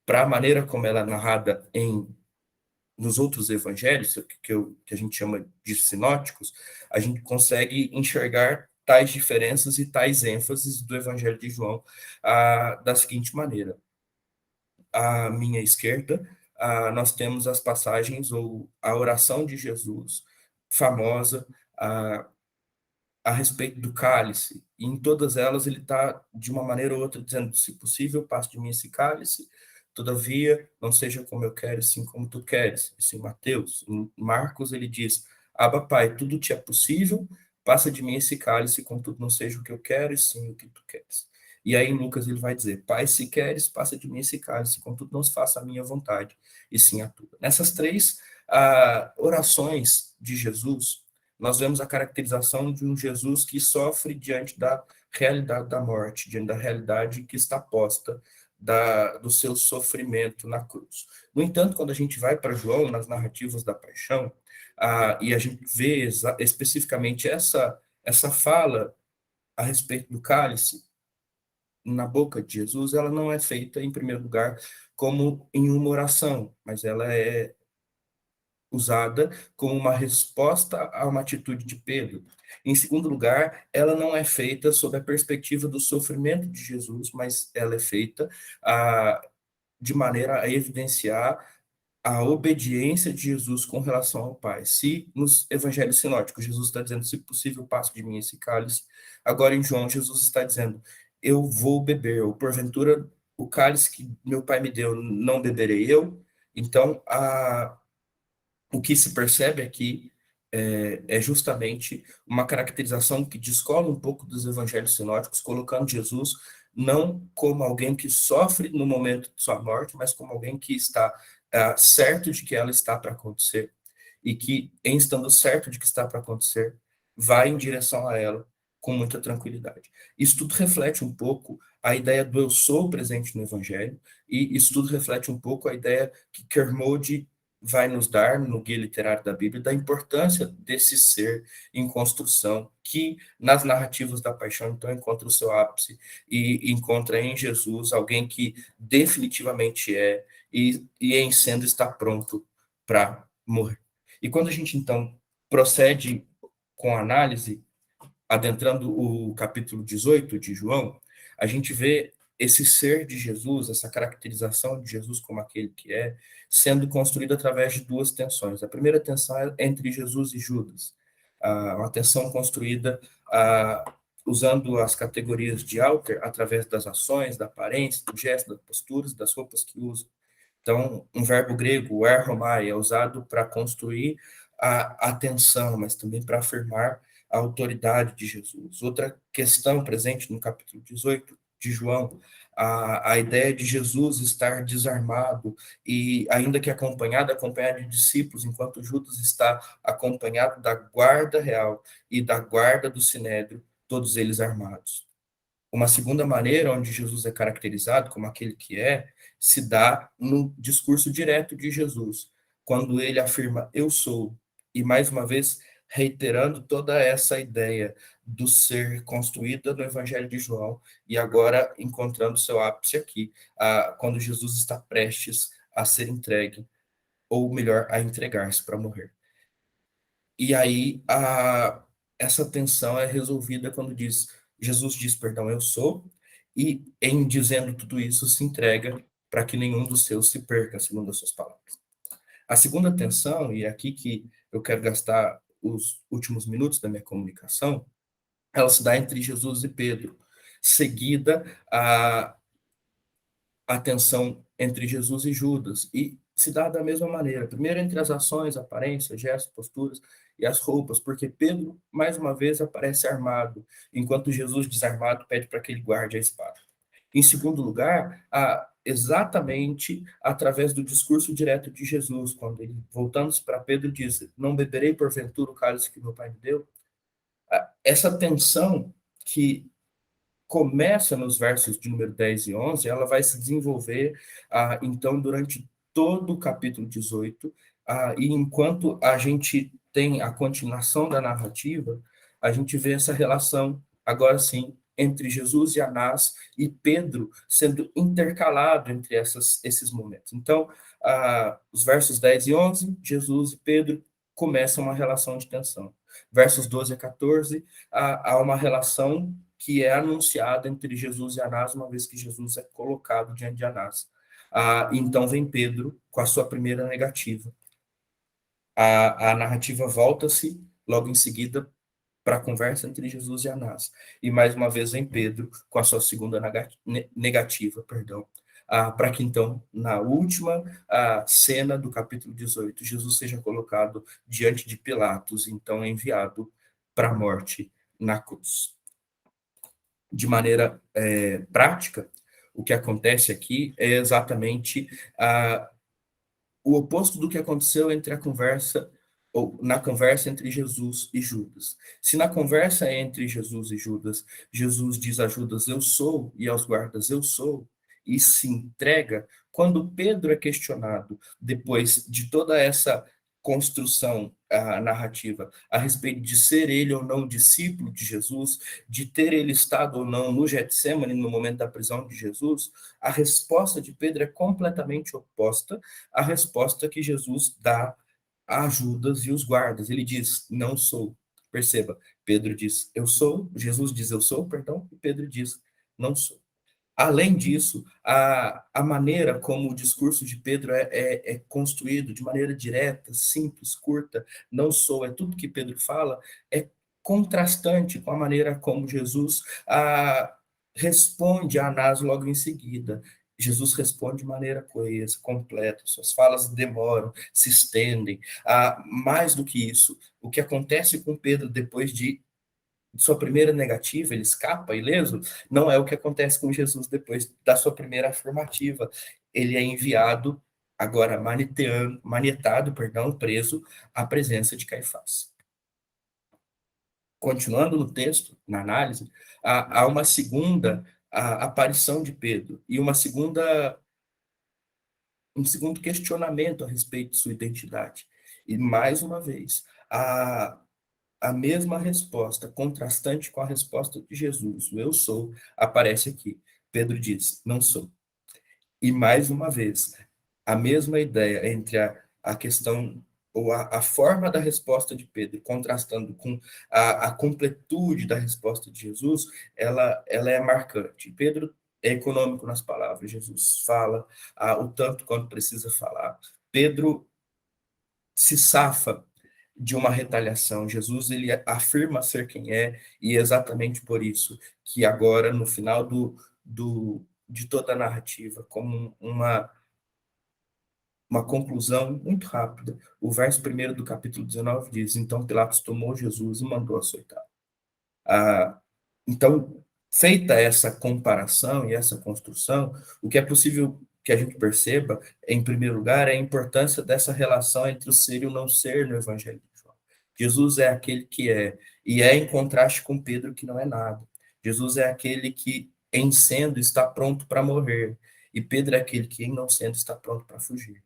para a maneira como ela é narrada nos outros evangelhos, que a gente chama de sinóticos, a gente consegue enxergar tais diferenças e tais ênfases do Evangelho de João da seguinte maneira. À minha esquerda, nós temos as passagens ou a oração de Jesus, famosa, a respeito do cálice, e em todas elas ele está, de uma maneira ou outra, dizendo: se possível, passe de mim esse cálice, todavia, não seja como eu quero, sim como tu queres. Isso em Mateus. Em Marcos, ele diz: Abba, Pai, tudo te é possível, passa de mim esse cálice, contudo não seja o que eu quero, e sim o que tu queres. E aí em Lucas ele vai dizer: Pai, se queres, passa de mim esse cálice, contudo não se faça a minha vontade, e sim a tua. Nessas 3 orações de Jesus, nós vemos a caracterização de um Jesus que sofre diante da realidade da morte, diante da realidade que está posta do seu sofrimento na cruz. No entanto, quando a gente vai para João, nas narrativas da paixão, e a gente vê especificamente essa fala a respeito do cálice na boca de Jesus, ela não é feita, em primeiro lugar, como em uma oração, mas ela é usada como uma resposta a uma atitude de Pedro. Em segundo lugar, ela não é feita sob a perspectiva do sofrimento de Jesus, mas ela é feita de maneira a evidenciar a obediência de Jesus com relação ao Pai. Se nos evangelhos sinóticos Jesus está dizendo: se possível, passe de mim esse cálice, agora em João Jesus está dizendo: eu vou beber, ou porventura o cálice que meu Pai me deu não beberei eu. Então, o que se percebe aqui é justamente uma caracterização que descola um pouco dos evangelhos sinóticos, colocando Jesus não como alguém que sofre no momento de sua morte, mas como alguém que está certo de que ela está para acontecer, e que, em estando certo de que está para acontecer, vai em direção a ela com muita tranquilidade. Isso tudo reflete um pouco a ideia do eu sou presente no Evangelho, e isso tudo reflete um pouco a ideia que Kermode vai nos dar no Guia Literário da Bíblia, da importância desse ser em construção, que nas narrativas da paixão, então, encontra o seu ápice, e encontra em Jesus alguém que definitivamente e em sendo está pronto para morrer. E quando a gente, então, procede com a análise, adentrando o capítulo 18 de João, a gente vê esse ser de Jesus, essa caracterização de Jesus como aquele que é, sendo construído através de duas tensões. A primeira tensão é entre Jesus e Judas, uma tensão construída usando as categorias de Alter através das ações, da aparência, do gesto, das posturas, das roupas que usa. Então, um verbo grego, o erhomai, é usado para construir a atenção, mas também para afirmar a autoridade de Jesus. Outra questão presente no capítulo 18 de João, a ideia de Jesus estar desarmado e, ainda que acompanhado de discípulos, enquanto Judas está acompanhado da guarda real e da guarda do sinédrio, todos eles armados. Uma segunda maneira onde Jesus é caracterizado como aquele que se dá no discurso direto de Jesus, quando ele afirma, eu sou, e mais uma vez reiterando toda essa ideia do ser construída no Evangelho de João, e agora encontrando seu ápice aqui, quando Jesus está prestes a ser entregue, ou melhor, a entregar-se para morrer. E aí essa tensão é resolvida quando Jesus diz, perdão, eu sou, e em dizendo tudo isso se entrega para que nenhum dos seus se perca, segundo as suas palavras. A segunda tensão, e é aqui que eu quero gastar os últimos minutos da minha comunicação, ela se dá entre Jesus e Pedro, seguida a tensão entre Jesus e Judas, e se dá da mesma maneira. Primeiro entre as ações, aparência, gestos, posturas e as roupas, porque Pedro, mais uma vez, aparece armado, enquanto Jesus, desarmado, pede para que ele guarde a espada. Em segundo lugar, exatamente através do discurso direto de Jesus, quando ele, voltando-se para Pedro, diz, não beberei porventura o cálice que meu pai me deu. Essa tensão que começa nos versos de número 10 e 11, ela vai se desenvolver, então, durante todo o capítulo 18, e enquanto a gente tem a continuação da narrativa, a gente vê essa relação, agora sim, entre Jesus e Anás e Pedro sendo intercalado entre esses momentos. Então, os versos 10 e 11, Jesus e Pedro começam uma relação de tensão. Versos 12 a 14, há uma relação que é anunciada entre Jesus e Anás, uma vez que Jesus é colocado diante de Anás. Então vem Pedro com a sua primeira negativa. A narrativa volta-se logo em seguida para a conversa entre Jesus e Anás. E mais uma vez vem Pedro com a sua segunda negativa, para que então, na última cena do capítulo 18, Jesus seja colocado diante de Pilatos, então enviado para a morte na cruz. De maneira prática, o que acontece aqui é exatamente o oposto do que aconteceu entre a conversa, ou na conversa entre Jesus e Judas. Se na conversa entre Jesus e Judas, Jesus diz a Judas, eu sou, e aos guardas, eu sou, e se entrega, quando Pedro é questionado, depois de toda essa construção narrativa a respeito de ser ele ou não discípulo de Jesus, de ter ele estado ou não no Getsemane no momento da prisão de Jesus, a resposta de Pedro é completamente oposta à resposta que Jesus dá a Judas e os guardas. Ele diz, não sou. Perceba, Pedro diz, eu sou, Jesus diz, eu sou, perdão, e Pedro diz, não sou. Além disso, a maneira como o discurso de Pedro é construído, de maneira direta, simples, curta, não sou, é tudo que Pedro fala, é contrastante com a maneira como Jesus responde a Anás logo em seguida. Jesus responde de maneira coesa, completa, suas falas demoram, se estendem. Mais do que isso, o que acontece com Pedro depois de sua primeira negativa, ele escapa ileso, não é o que acontece com Jesus depois da sua primeira afirmativa. Ele é enviado, agora manietado, preso à presença de Caifás. Continuando no texto, na análise, há uma segunda aparição de Pedro e um segundo questionamento a respeito de sua identidade. E, mais uma vez, a mesma resposta, contrastante com a resposta de Jesus, o eu sou, aparece aqui. Pedro diz, não sou. E, mais uma vez, a mesma ideia entre a questão ou a forma da resposta de Pedro, contrastando com a completude da resposta de Jesus, ela é marcante. Pedro é econômico nas palavras, Jesus fala o tanto quanto precisa falar. Pedro se safa de uma retaliação. Jesus, ele afirma ser quem é, e é exatamente por isso que agora, no final de toda a narrativa, como uma conclusão muito rápida, o verso 1 do capítulo 19 diz, então Pilatos tomou Jesus e mandou açoitar. Então, feita essa comparação e essa construção, o que é possível que a gente perceba, em primeiro lugar, é a importância dessa relação entre o ser e o não ser no Evangelho de João. Jesus é aquele que é, e é em contraste com Pedro, que não é nada. Jesus é aquele que, em sendo, está pronto para morrer, e Pedro é aquele que, em não sendo, está pronto para fugir.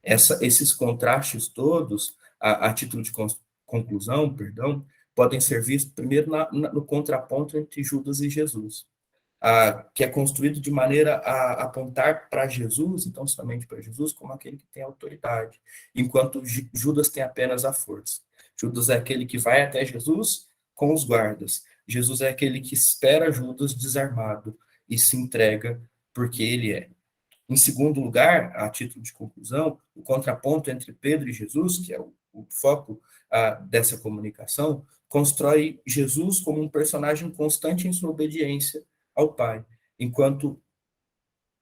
Esses contrastes todos, a título de conclusão, podem ser vistos primeiro no contraponto entre Judas e Jesus, que é construído de maneira a apontar para Jesus, então somente para Jesus, como aquele que tem autoridade, enquanto Judas tem apenas a força. Judas é aquele que vai até Jesus com os guardas. Jesus é aquele que espera Judas desarmado e se entrega porque ele é. Em segundo lugar, a título de conclusão, o contraponto entre Pedro e Jesus, que é o foco dessa comunicação, constrói Jesus como um personagem constante em sua obediência ao Pai, enquanto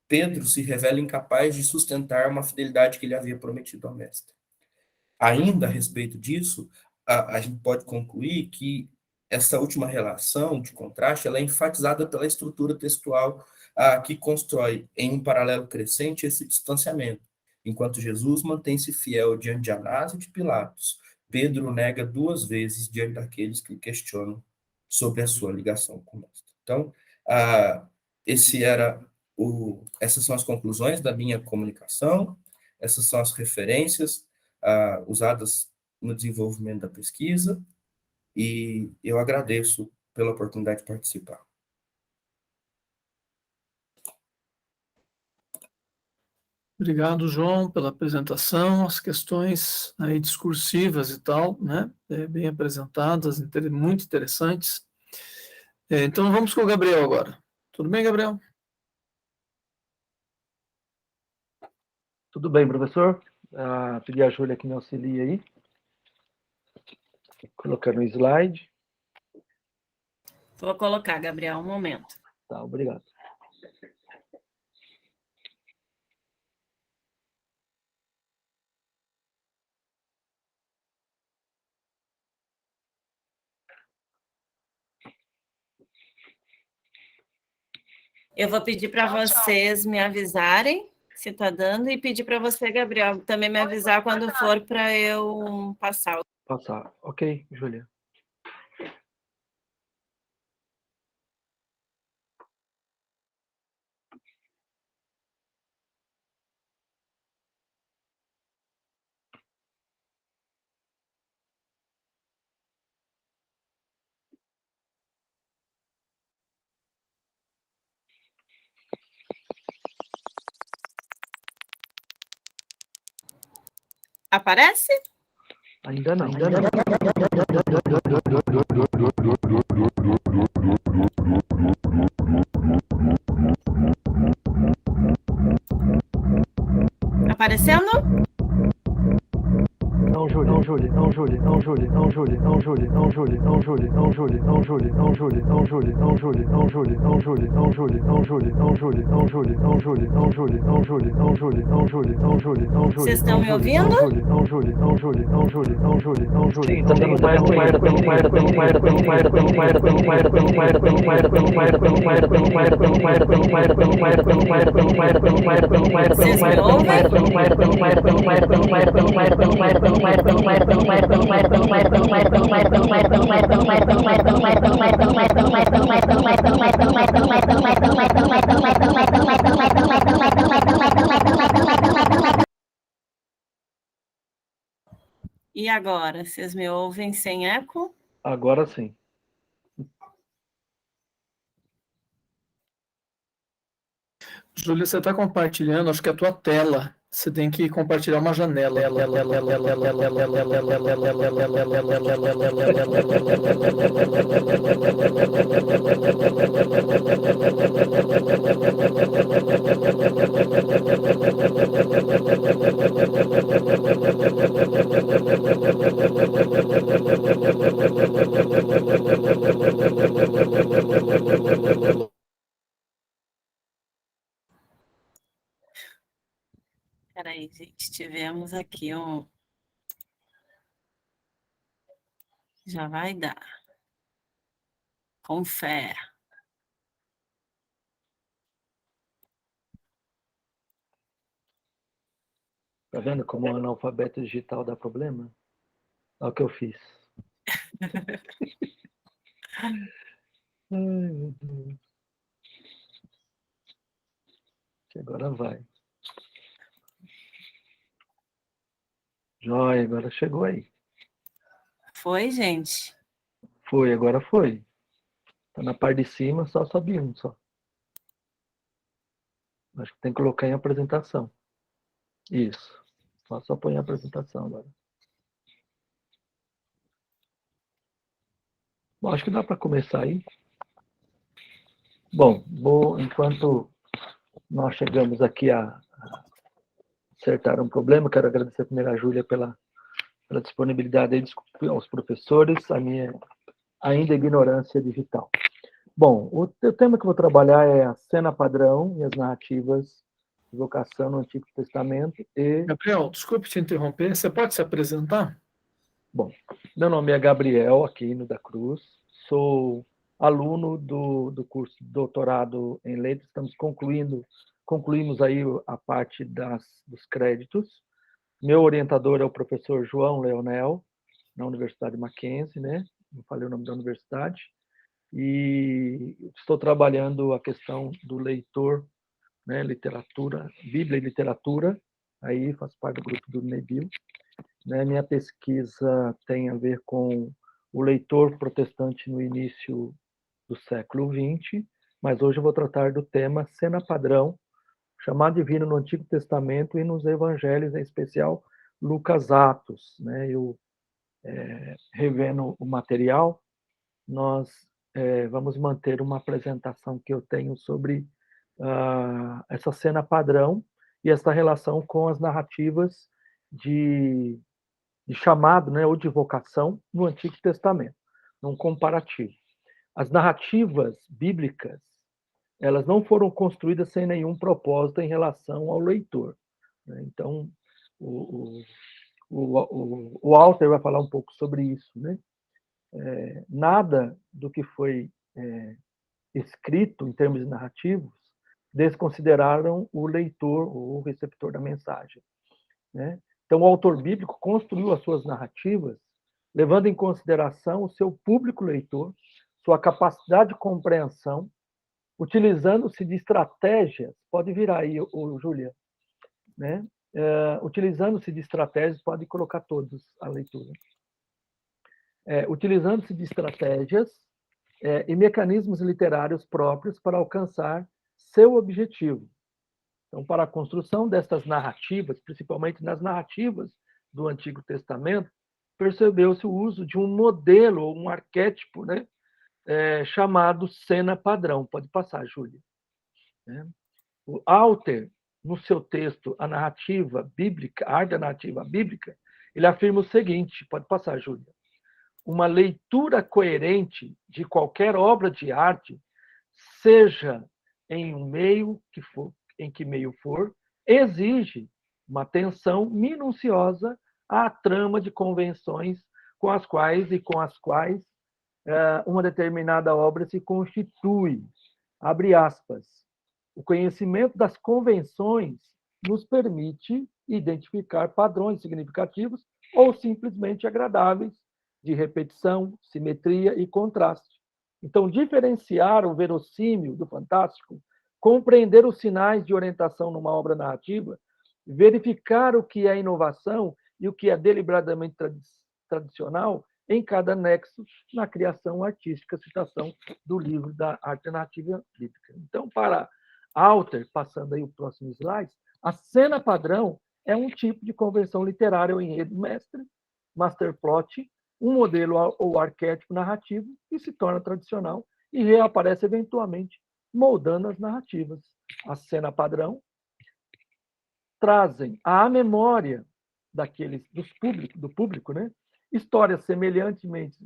Pedro se revela incapaz de sustentar uma fidelidade que ele havia prometido ao Mestre. Ainda a respeito disso, a gente pode concluir que essa última relação de contraste ela é enfatizada pela estrutura textual que constrói em um paralelo crescente esse distanciamento. Enquanto Jesus mantém-se fiel diante de Anás e de Pilatos, Pedro nega 2 vezes diante daqueles que questionam sobre a sua ligação com o Mestre. Então, essas são as conclusões da minha comunicação, essas são as referências usadas no desenvolvimento da pesquisa, e eu agradeço pela oportunidade de participar. Obrigado, João, pela apresentação, as questões aí discursivas e tal, né, bem apresentadas, muito interessantes. Então, vamos com o Gabriel agora. Tudo bem, Gabriel? Tudo bem, professor? Pedir a Júlia que me auxilie aí. Colocar no slide. Vou colocar, Gabriel, um momento. Tá, obrigado. Eu vou pedir para vocês me avisarem se está dando e pedir para você, Gabriel, também me avisar quando for para eu passar. Passar. Ok, Júlia. Aparece? Ainda não. Aparecendo? Não, Júlia. Vocês estão me ouvindo? Sim, tá dando Vocês me ouvem? E agora, vocês me ouvem sem eco? Agora sim. Júlia, você está compartilhando, acho que é a tua tela. Você tem que compartilhar uma janela. Peraí, gente, tivemos aqui um... Já vai dar. Com fé. Tá vendo como o analfabeto digital dá problema? Olha o que eu fiz. Ai, meu Deus. Que agora vai. Joia, agora chegou aí. Foi, gente? Foi, agora foi. Tá na parte de cima, só sobe um, só. Acho que tem que colocar em apresentação. Isso. Só põe em apresentação agora. Bom, acho que dá para começar aí. Bom, enquanto nós chegamos aqui a acertar um problema, quero agradecer primeiro a Júlia pela disponibilidade e desculpe aos professores a minha ainda ignorância digital. Bom, o tema que eu vou trabalhar é a cena padrão e as narrativas de vocação no Antigo Testamento e... Gabriel, desculpe te interromper, você pode se apresentar? Bom, meu nome é Gabriel Aquino da Cruz, sou aluno do curso de doutorado em letras, concluímos aí a parte dos créditos. Meu orientador é o professor João Leonel, na Universidade Mackenzie, né? Não falei o nome da universidade. E estou trabalhando a questão do leitor, né? Literatura, Bíblia e literatura, aí faço parte do grupo do NEBIL. Né? Minha pesquisa tem a ver com o leitor protestante no início do século XX, mas hoje eu vou tratar do tema cena padrão, chamado divino no Antigo Testamento e nos Evangelhos, em especial Lucas, Atos. Né? Eu, revendo o material, nós vamos manter uma apresentação que eu tenho sobre essa cena padrão e essa relação com as narrativas de chamado, né, ou de vocação no Antigo Testamento, num comparativo. As narrativas bíblicas, elas não foram construídas sem nenhum propósito em relação ao leitor. Né? Então, o Walter vai falar um pouco sobre isso. Né? Nada do que foi escrito em termos narrativos desconsideraram o leitor ou o receptor da mensagem. Né? Então, o autor bíblico construiu as suas narrativas levando em consideração o seu público leitor, sua capacidade de compreensão, utilizando-se de estratégias, pode vir aí, Júlia, né? Utilizando-se de estratégias, pode colocar todos a leitura. Utilizando-se de estratégias e mecanismos literários próprios para alcançar seu objetivo. Então, para a construção destas narrativas, principalmente nas narrativas do Antigo Testamento, percebeu-se o uso de um modelo, ou um arquétipo, né, chamado cena padrão. Pode passar, Júlia. O Walter, no seu texto, A Narrativa Bíblica, a Arte da Narrativa Bíblica, Ele afirma o seguinte, pode passar, Júlia. Uma leitura coerente de qualquer obra de arte, seja em um meio que for, em que meio for, exige uma atenção minuciosa à trama de convenções com as quais uma determinada obra se constitui. Abre aspas. O conhecimento das convenções nos permite identificar padrões significativos ou simplesmente agradáveis de repetição, simetria e contraste. Então, diferenciar o verossímil do fantástico, compreender os sinais de orientação numa obra narrativa, verificar o que é inovação e o que é deliberadamente tradicional em cada nexo na criação artística, citação do livro da Arte Narrativa Bíblica. Então, para Alter, passando aí o próximo slide, a cena padrão é um tipo de convenção literária ou enredo mestre, master plot, um modelo ou arquétipo narrativo que se torna tradicional e reaparece eventualmente moldando as narrativas. A cena padrão trazem à memória do público, né, histórias semelhantemente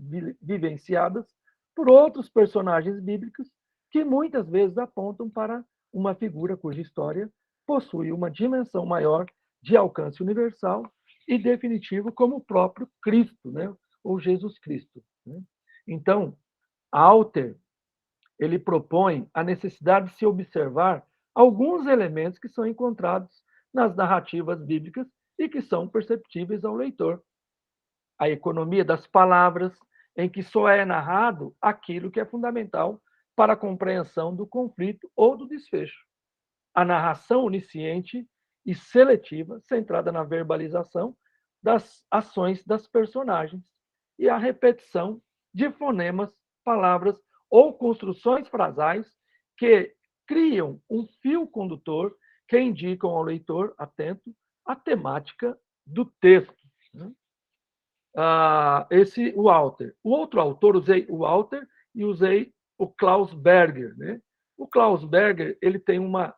vivenciadas por outros personagens bíblicos que muitas vezes apontam para uma figura cuja história possui uma dimensão maior de alcance universal e definitivo como o próprio Cristo, né, ou Jesus Cristo. Né? Então, Alter ele propõe a necessidade de se observar alguns elementos que são encontrados nas narrativas bíblicas e que são perceptíveis ao leitor. A economia das palavras, em que só é narrado aquilo que é fundamental para a compreensão do conflito ou do desfecho. A narração onisciente e seletiva, centrada na verbalização das ações das personagens e a repetição de fonemas, palavras ou construções frasais que criam um fio condutor que indicam ao leitor atento a temática do texto. O Alter. O outro autor, usei o Alter e usei o Klaus Berger. Né? O Klaus Berger ele tem uma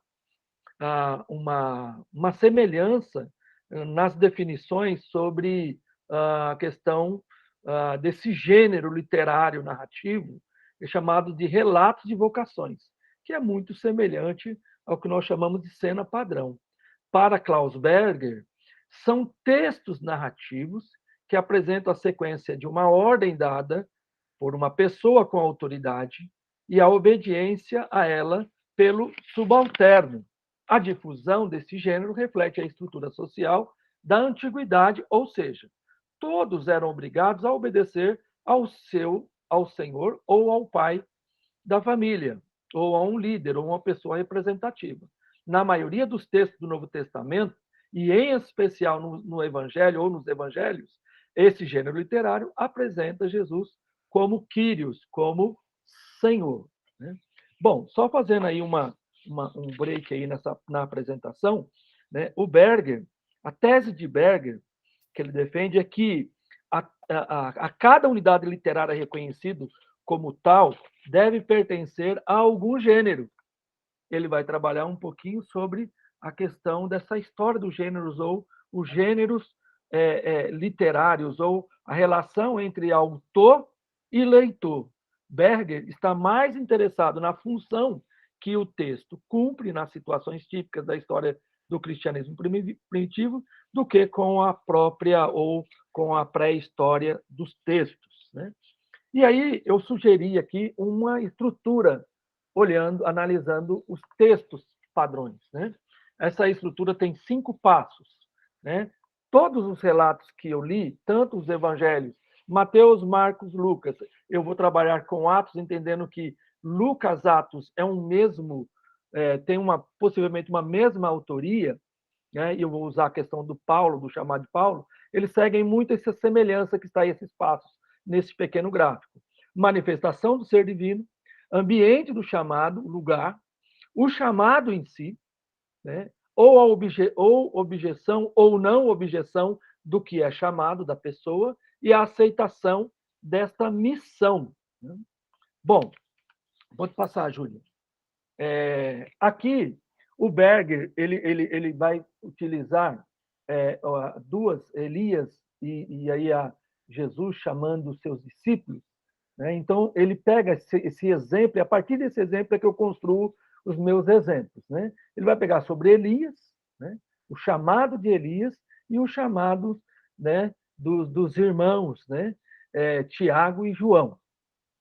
semelhança nas definições sobre a questão desse gênero literário narrativo, chamado de relatos de vocações, que é muito semelhante ao que nós chamamos de cena padrão. Para Klaus Berger, são textos narrativos que apresentam a sequência de uma ordem dada por uma pessoa com autoridade e a obediência a ela pelo subalterno. A difusão desse gênero reflete a estrutura social da antiguidade, ou seja, todos eram obrigados a obedecer ao senhor ou ao pai da família, ou a um líder, ou uma pessoa representativa. Na maioria dos textos do Novo Testamento, e em especial no Evangelho ou nos Evangelhos, esse gênero literário apresenta Jesus como Kyrios, como Senhor. Né? Bom, só fazendo aí um break aí na apresentação, né? O Berger, a tese de Berger, que ele defende é que a cada unidade literária reconhecido como tal deve pertencer a algum gênero. Ele vai trabalhar um pouquinho sobre a questão dessa história dos gêneros ou os gêneros literários ou a relação entre autor e leitor. Berger está mais interessado na função que o texto cumpre nas situações típicas da história do cristianismo primitivo do que com a própria ou com a pré-história dos textos. Né? E aí eu sugeri aqui uma estrutura, analisando os textos padrões. Né? Essa estrutura tem 5 passos. Né? Todos os relatos que eu li, tanto os evangelhos, Mateus, Marcos, Lucas, eu vou trabalhar com Atos, entendendo que Lucas, Atos é um mesmo, tem possivelmente uma mesma autoria, né? E eu vou usar a questão do Paulo, do chamado de Paulo, eles seguem muito essa semelhança que está aí, esses passos, nesse pequeno gráfico. Manifestação do ser divino, ambiente do chamado, lugar, o chamado em si, né? ou objeção ou não objeção do que é chamado da pessoa e a aceitação desta missão. Né? Bom, pode passar, Júlia. Aqui, o Berger ele vai utilizar duas, Elias e aí Jesus chamando os seus discípulos, né? Então, ele pega esse exemplo, e a partir desse exemplo é que eu construo os meus exemplos, né? Ele vai pegar sobre Elias, né? O chamado de Elias e o chamado, né, dos irmãos, né? Tiago e João.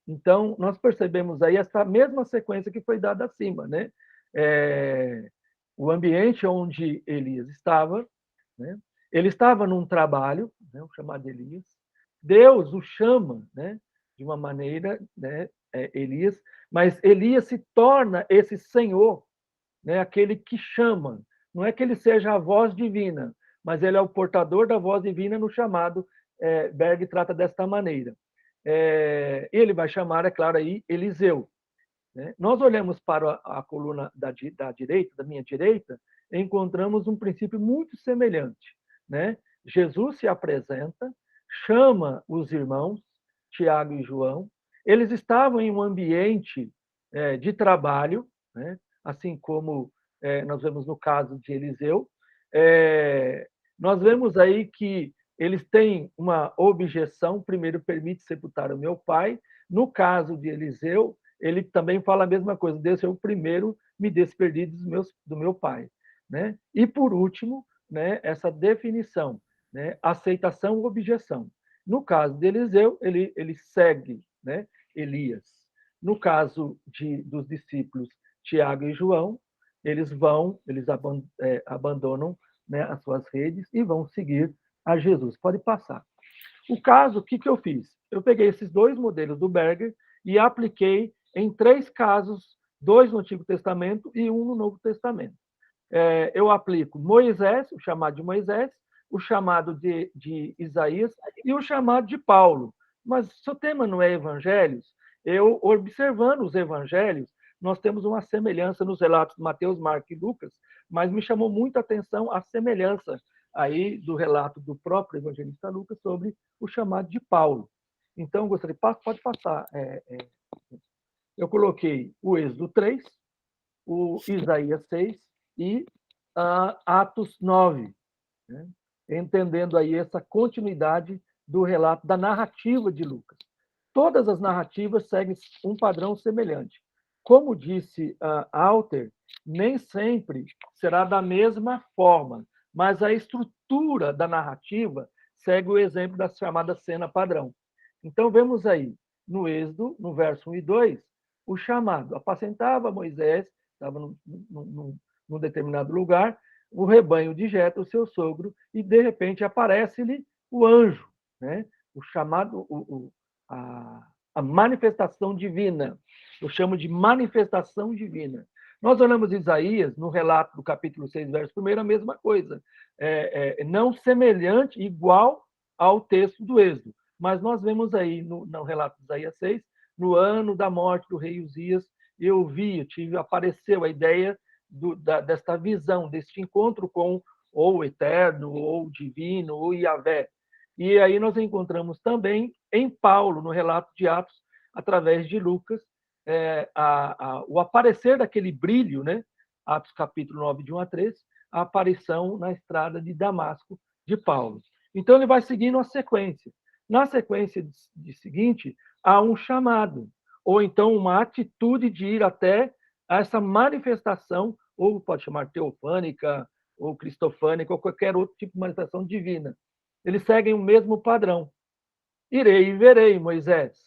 Então, nós percebemos aí essa mesma sequência que foi dada acima, né? O ambiente onde Elias estava, né? Ele estava num trabalho, né, o chamado Elias. Deus o chama, né, de uma maneira, né, Elias, mas Elias se torna esse Senhor, né, aquele que chama. Não é que ele seja a voz divina, mas ele é o portador da voz divina no chamado. Berg trata desta maneira. Ele vai chamar, é claro, aí Eliseu. Né? Nós olhamos para a coluna da direita, da minha direita, e encontramos um princípio muito semelhante. Né? Jesus se apresenta, chama os irmãos, Tiago e João. Eles estavam em um ambiente de trabalho, né? Assim como nós vemos no caso de Eliseu. Nós vemos aí que eles têm uma objeção. Primeiro, permite sepultar o meu pai. No caso de Eliseu, ele também fala a mesma coisa: Deus é o primeiro, me desperdi do meu pai. Né? E, por último, né, essa definição, né, aceitação ou objeção. No caso de Eliseu, ele segue, né, Elias. No caso dos discípulos Tiago e João, eles abandonam, né, as suas redes e vão seguir a Jesus. Pode passar. O caso, o que eu fiz? Eu peguei esses dois modelos do Berger e apliquei em 3 casos, 2 no Antigo Testamento e 1 no Novo Testamento. Eu aplico Moisés, o chamado de Moisés, o chamado de Isaías e o chamado de Paulo. Mas se o tema não é evangelhos, eu, observando os evangelhos, nós temos uma semelhança nos relatos de Mateus, Marcos e Lucas, mas me chamou muita atenção a semelhança aí do relato do próprio evangelista Lucas sobre o chamado de Paulo. Então, gostaria, pode passar. Eu coloquei o Êxodo 3, o Isaías 6 e Atos 9, né? Entendendo aí essa continuidade do relato da narrativa de Lucas. Todas as narrativas seguem um padrão semelhante. Como disse Alter, nem sempre será da mesma forma, mas a estrutura da narrativa segue o exemplo da chamada cena padrão. Então, vemos aí, no Êxodo, no verso 1 e 2, o chamado. Apacentava Moisés, estava num determinado lugar, o rebanho de Jetro, seu sogro, e, de repente, aparece-lhe o anjo, né? O chamado, a manifestação divina. Eu chamo de manifestação divina. Nós olhamos Isaías, no relato do capítulo 6, verso 1, a mesma coisa. Não semelhante, igual ao texto do Êxodo. Mas nós vemos aí, no relato de Isaías 6, no ano da morte do rei Uzias, apareceu a ideia desta visão, deste encontro com ou o eterno, ou o divino, ou Yahvé. E aí nós encontramos também em Paulo, no relato de Atos, através de Lucas, o aparecer daquele brilho, né? Atos capítulo 9, de 1 a 3, a aparição na estrada de Damasco de Paulo. Então ele vai seguindo a sequência. Na sequência seguinte, há um chamado, ou então uma atitude de ir até essa manifestação, ou pode chamar teofânica, ou cristofânica, ou qualquer outro tipo de manifestação divina. Eles seguem o mesmo padrão. Irei e verei, Moisés.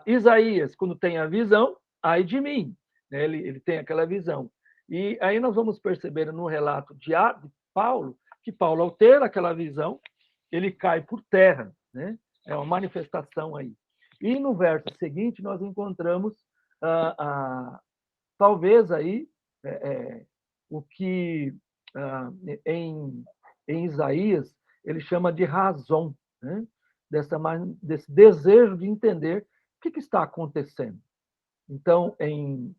Isaías, quando tem a visão, ai de mim. Ele tem aquela visão. E aí nós vamos perceber no relato de Paulo, que Paulo, ao ter aquela visão, ele cai por terra. Né? É uma manifestação aí. E no verso seguinte, nós encontramos, talvez aí, o que em Isaías ele chama de razão, né? Desse desejo de entender o que está acontecendo. Então,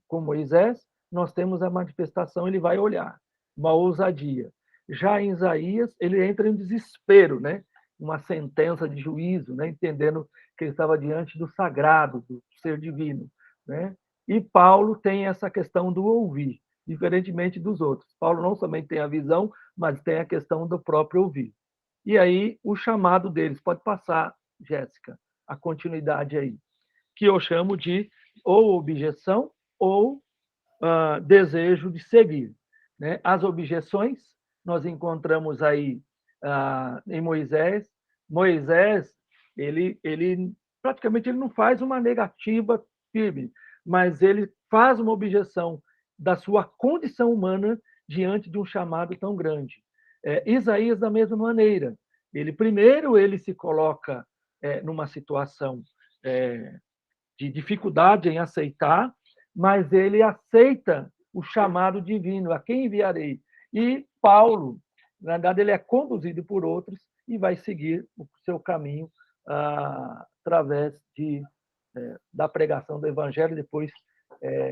com Moisés, nós temos a manifestação, ele vai olhar, uma ousadia. Já em Isaías, ele entra em desespero, né? Uma sentença de juízo, né? Entendendo que ele estava diante do sagrado, do ser divino. Né? E Paulo tem essa questão do ouvir, diferentemente dos outros. Paulo não somente tem a visão, mas tem a questão do próprio ouvir. E aí, o chamado deles, pode passar, Jéssica, a continuidade aí, que eu chamo de ou objeção ou desejo de seguir. Né? As objeções, nós encontramos aí em Moisés. Moisés, ele praticamente ele não faz uma negativa firme, mas ele faz uma objeção da sua condição humana diante de um chamado tão grande. Isaías, da mesma maneira, ele se coloca numa situação de dificuldade em aceitar, mas ele aceita o chamado divino, a quem enviarei. E Paulo, na verdade, ele é conduzido por outros e vai seguir o seu caminho através da pregação do evangelho. Depois,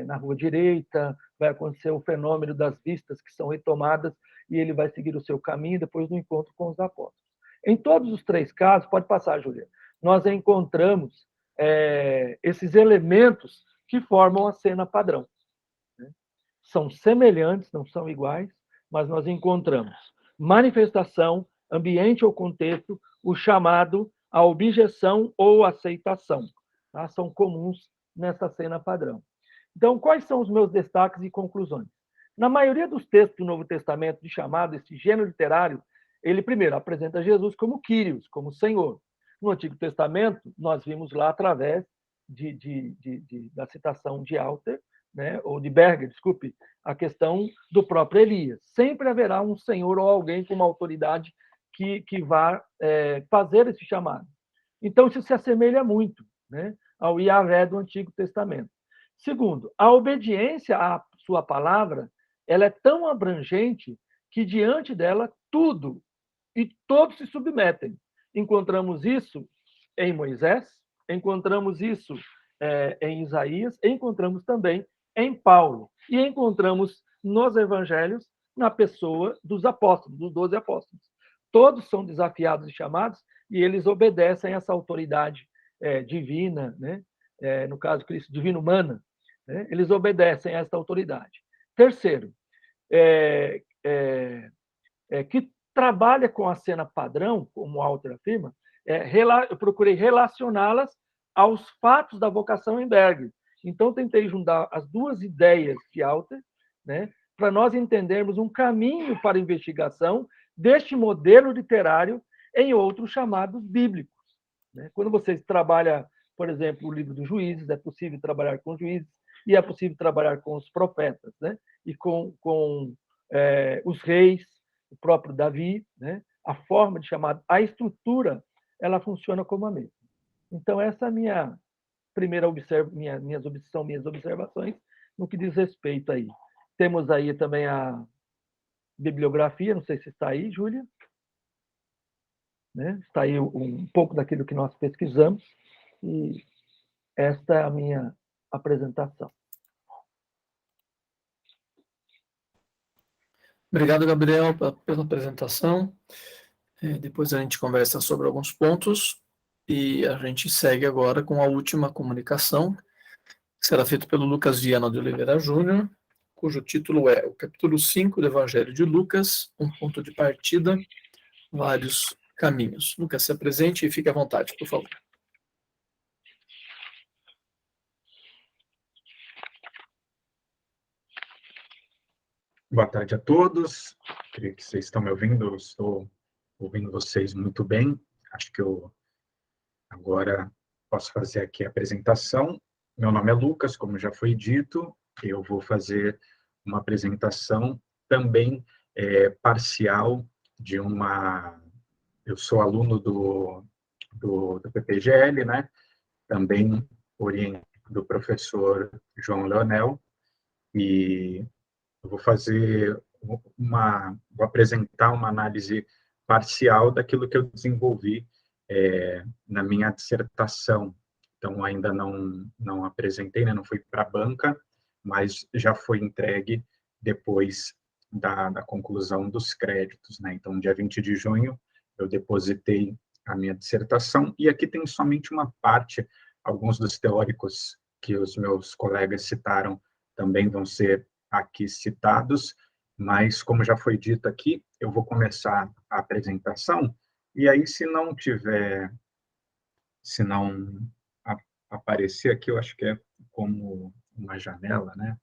na rua direita, vai acontecer o fenômeno das vistas que são retomadas e ele vai seguir o seu caminho depois do encontro com os apóstolos. Em todos os 3 casos, pode passar, Júlia, nós encontramos esses elementos que formam a cena padrão. Né? São semelhantes, não são iguais, mas nós encontramos manifestação, ambiente ou contexto, o chamado, a objeção ou aceitação. Tá? São comuns nessa cena padrão. Então, quais são os meus destaques e conclusões? Na maioria dos textos do Novo Testamento de chamado, esse gênero literário, ele primeiro apresenta Jesus como Kyrios, como Senhor. No Antigo Testamento, nós vimos lá através da citação de Alter, né, ou de Berger, desculpe, a questão do próprio Elias. Sempre haverá um senhor ou alguém com uma autoridade que vá fazer esse chamado. Então, isso se assemelha muito, né, ao Yahvé do Antigo Testamento. Segundo, a obediência à sua palavra, ela é tão abrangente que diante dela tudo e todos se submetem. Encontramos isso em Moisés, encontramos isso em Isaías, encontramos também em Paulo, e encontramos nos evangelhos na pessoa dos apóstolos, dos 12 apóstolos. Todos são desafiados e chamados, e eles obedecem a essa autoridade divina, né? No caso, Cristo, divino humana, né? Eles obedecem a essa autoridade. Terceiro, que trabalha com a cena padrão, como o Alter afirma, eu procurei relacioná-las aos fatos da vocação em Berger. Então, tentei juntar as duas ideias de Alter, né, para nós entendermos um caminho para a investigação deste modelo literário em outros chamados bíblicos. Né? Quando você trabalha, por exemplo, o livro dos Juízes, é possível trabalhar com juízes e é possível trabalhar com os profetas, né? E com os reis, o próprio Davi, né? A forma de chamado, a estrutura, ela funciona como a mesma. Então, essa é a minha primeira minhas observações no que diz respeito aí. Temos aí também a bibliografia, não sei se está aí, Júlia. Né? Está aí um pouco daquilo que nós pesquisamos, e esta é a minha apresentação. Obrigado, Gabriel, pela apresentação. Depois a gente conversa sobre alguns pontos e a gente segue agora com a última comunicação, que será feita pelo Lucas Viana de Oliveira Júnior, cujo título é o capítulo 5 do Evangelho de Lucas, um ponto de partida, vários caminhos. Lucas, se apresente e fique à vontade, por favor. Boa tarde a todos. Creio que vocês estão me ouvindo. Eu estou ouvindo vocês muito bem. Acho que eu agora posso fazer aqui a apresentação. Meu nome é Lucas, como já foi dito. Eu vou fazer uma apresentação também parcial de uma... Eu sou aluno do PPGL, né? Também oriento do professor João Leonel, e eu vou apresentar uma análise parcial daquilo que eu desenvolvi na minha dissertação. Então, ainda não apresentei, né? Não fui para a banca, mas já foi entregue depois da conclusão dos créditos, né? Então, dia 20 de junho, eu depositei a minha dissertação, e aqui tem somente uma parte. Alguns dos teóricos que os meus colegas citaram também vão ser aqui citados, mas, como já foi dito aqui, eu vou começar a apresentação E aí, se não aparecer aqui, eu acho que é como uma janela, né?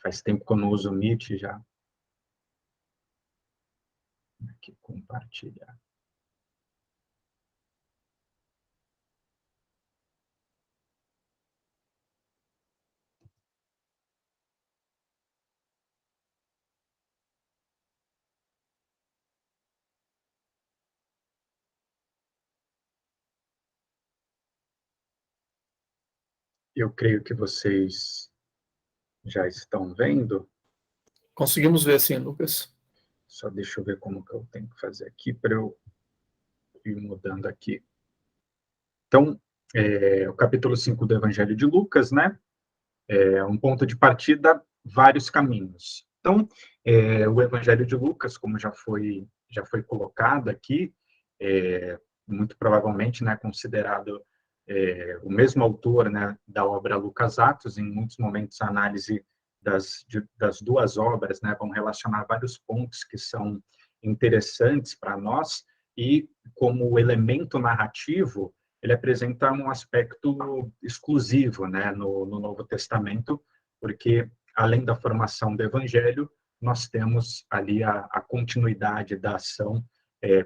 Faz tempo que eu não uso o Meet já. Aqui, compartilhar. Eu creio que vocês já estão vendo. Conseguimos ver sim, Lucas. Só deixa eu ver como que eu tenho que fazer aqui para eu ir mudando aqui. Então, o capítulo 5 do Evangelho de Lucas, né? É um ponto de partida, vários caminhos. Então, o Evangelho de Lucas, como já foi colocado aqui, muito provavelmente, né, considerado o mesmo autor, né, da obra Lucas Atos. Em muitos momentos a análise das duas obras, né, vão relacionar vários pontos que são interessantes para nós, e como elemento narrativo ele apresenta um aspecto exclusivo, né, no Novo Testamento, porque além da formação do Evangelho, nós temos ali a continuidade da ação,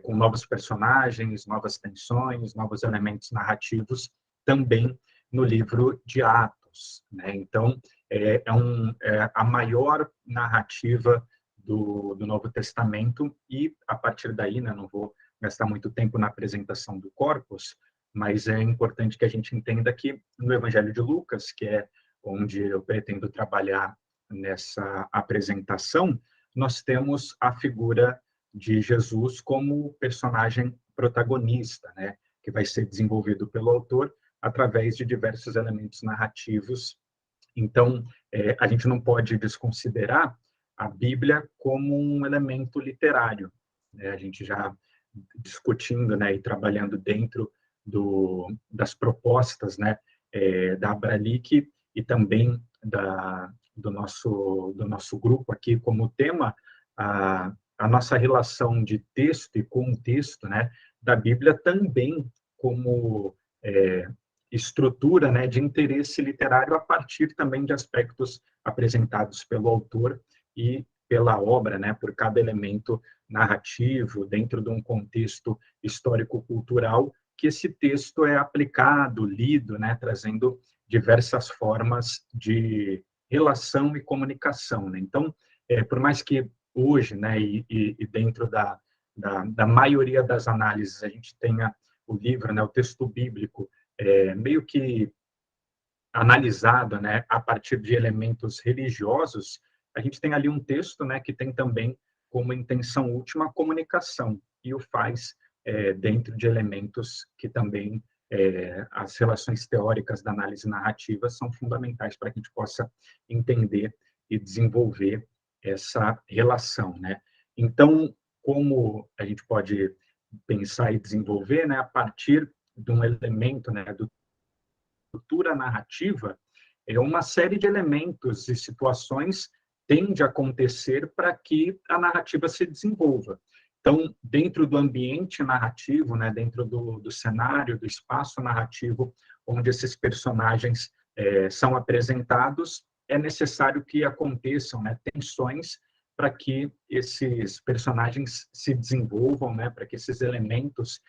com novos personagens, novas tensões, novos elementos narrativos, também no livro de Atos, né? Então, é a maior narrativa do Novo Testamento, e a partir daí, né, não vou gastar muito tempo na apresentação do corpus, mas é importante que a gente entenda que no Evangelho de Lucas, que é onde eu pretendo trabalhar nessa apresentação, nós temos a figura de Jesus como personagem protagonista, né, que vai ser desenvolvido pelo autor através de diversos elementos narrativos. Então, a gente não pode desconsiderar a Bíblia como um elemento literário, né? A gente já discutindo, né, e trabalhando dentro das propostas, né, da Abralic e também do nosso grupo aqui como tema, a nossa relação de texto e contexto, né, da Bíblia também como estrutura, né, de interesse literário a partir também de aspectos apresentados pelo autor e pela obra, né, por cada elemento narrativo dentro de um contexto histórico-cultural que esse texto é aplicado, lido, né, trazendo diversas formas de relação e comunicação, né? Então, por mais que hoje, né, e dentro da maioria das análises a gente tenha o livro, né, o texto bíblico, meio que analisado, né, a partir de elementos religiosos, a gente tem ali um texto, né, que tem também como intenção última a comunicação, e o faz dentro de elementos que também as relações teóricas da análise narrativa são fundamentais para que a gente possa entender e desenvolver essa relação, né? Então, como a gente pode pensar e desenvolver, né, a partir de um elemento, né, do estrutura narrativa, uma série de elementos e situações tende a acontecer para que a narrativa se desenvolva. Então, dentro do ambiente narrativo, né, dentro do cenário, do espaço narrativo, onde esses personagens são apresentados, é necessário que aconteçam, né, tensões para que esses personagens se desenvolvam, né, para que esses elementos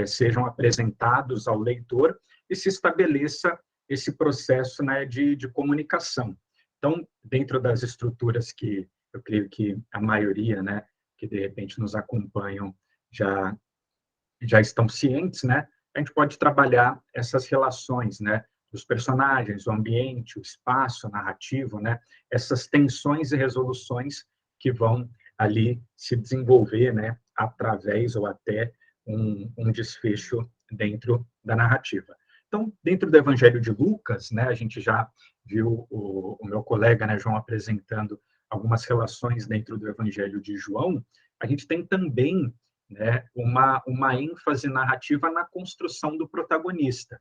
sejam apresentados ao leitor e se estabeleça esse processo, né, de comunicação. Então, dentro das estruturas que eu creio que a maioria, né, que de repente nos acompanham já estão cientes, né, a gente pode trabalhar essas relações, né, dos personagens, o ambiente, o espaço narrativo, né, essas tensões e resoluções que vão ali se desenvolver, né, através ou até um desfecho dentro da narrativa. Então, dentro do Evangelho de Lucas, né, a gente já viu o meu colega, né, João, apresentando algumas relações dentro do Evangelho de João. A gente tem também, né, uma ênfase narrativa na construção do protagonista.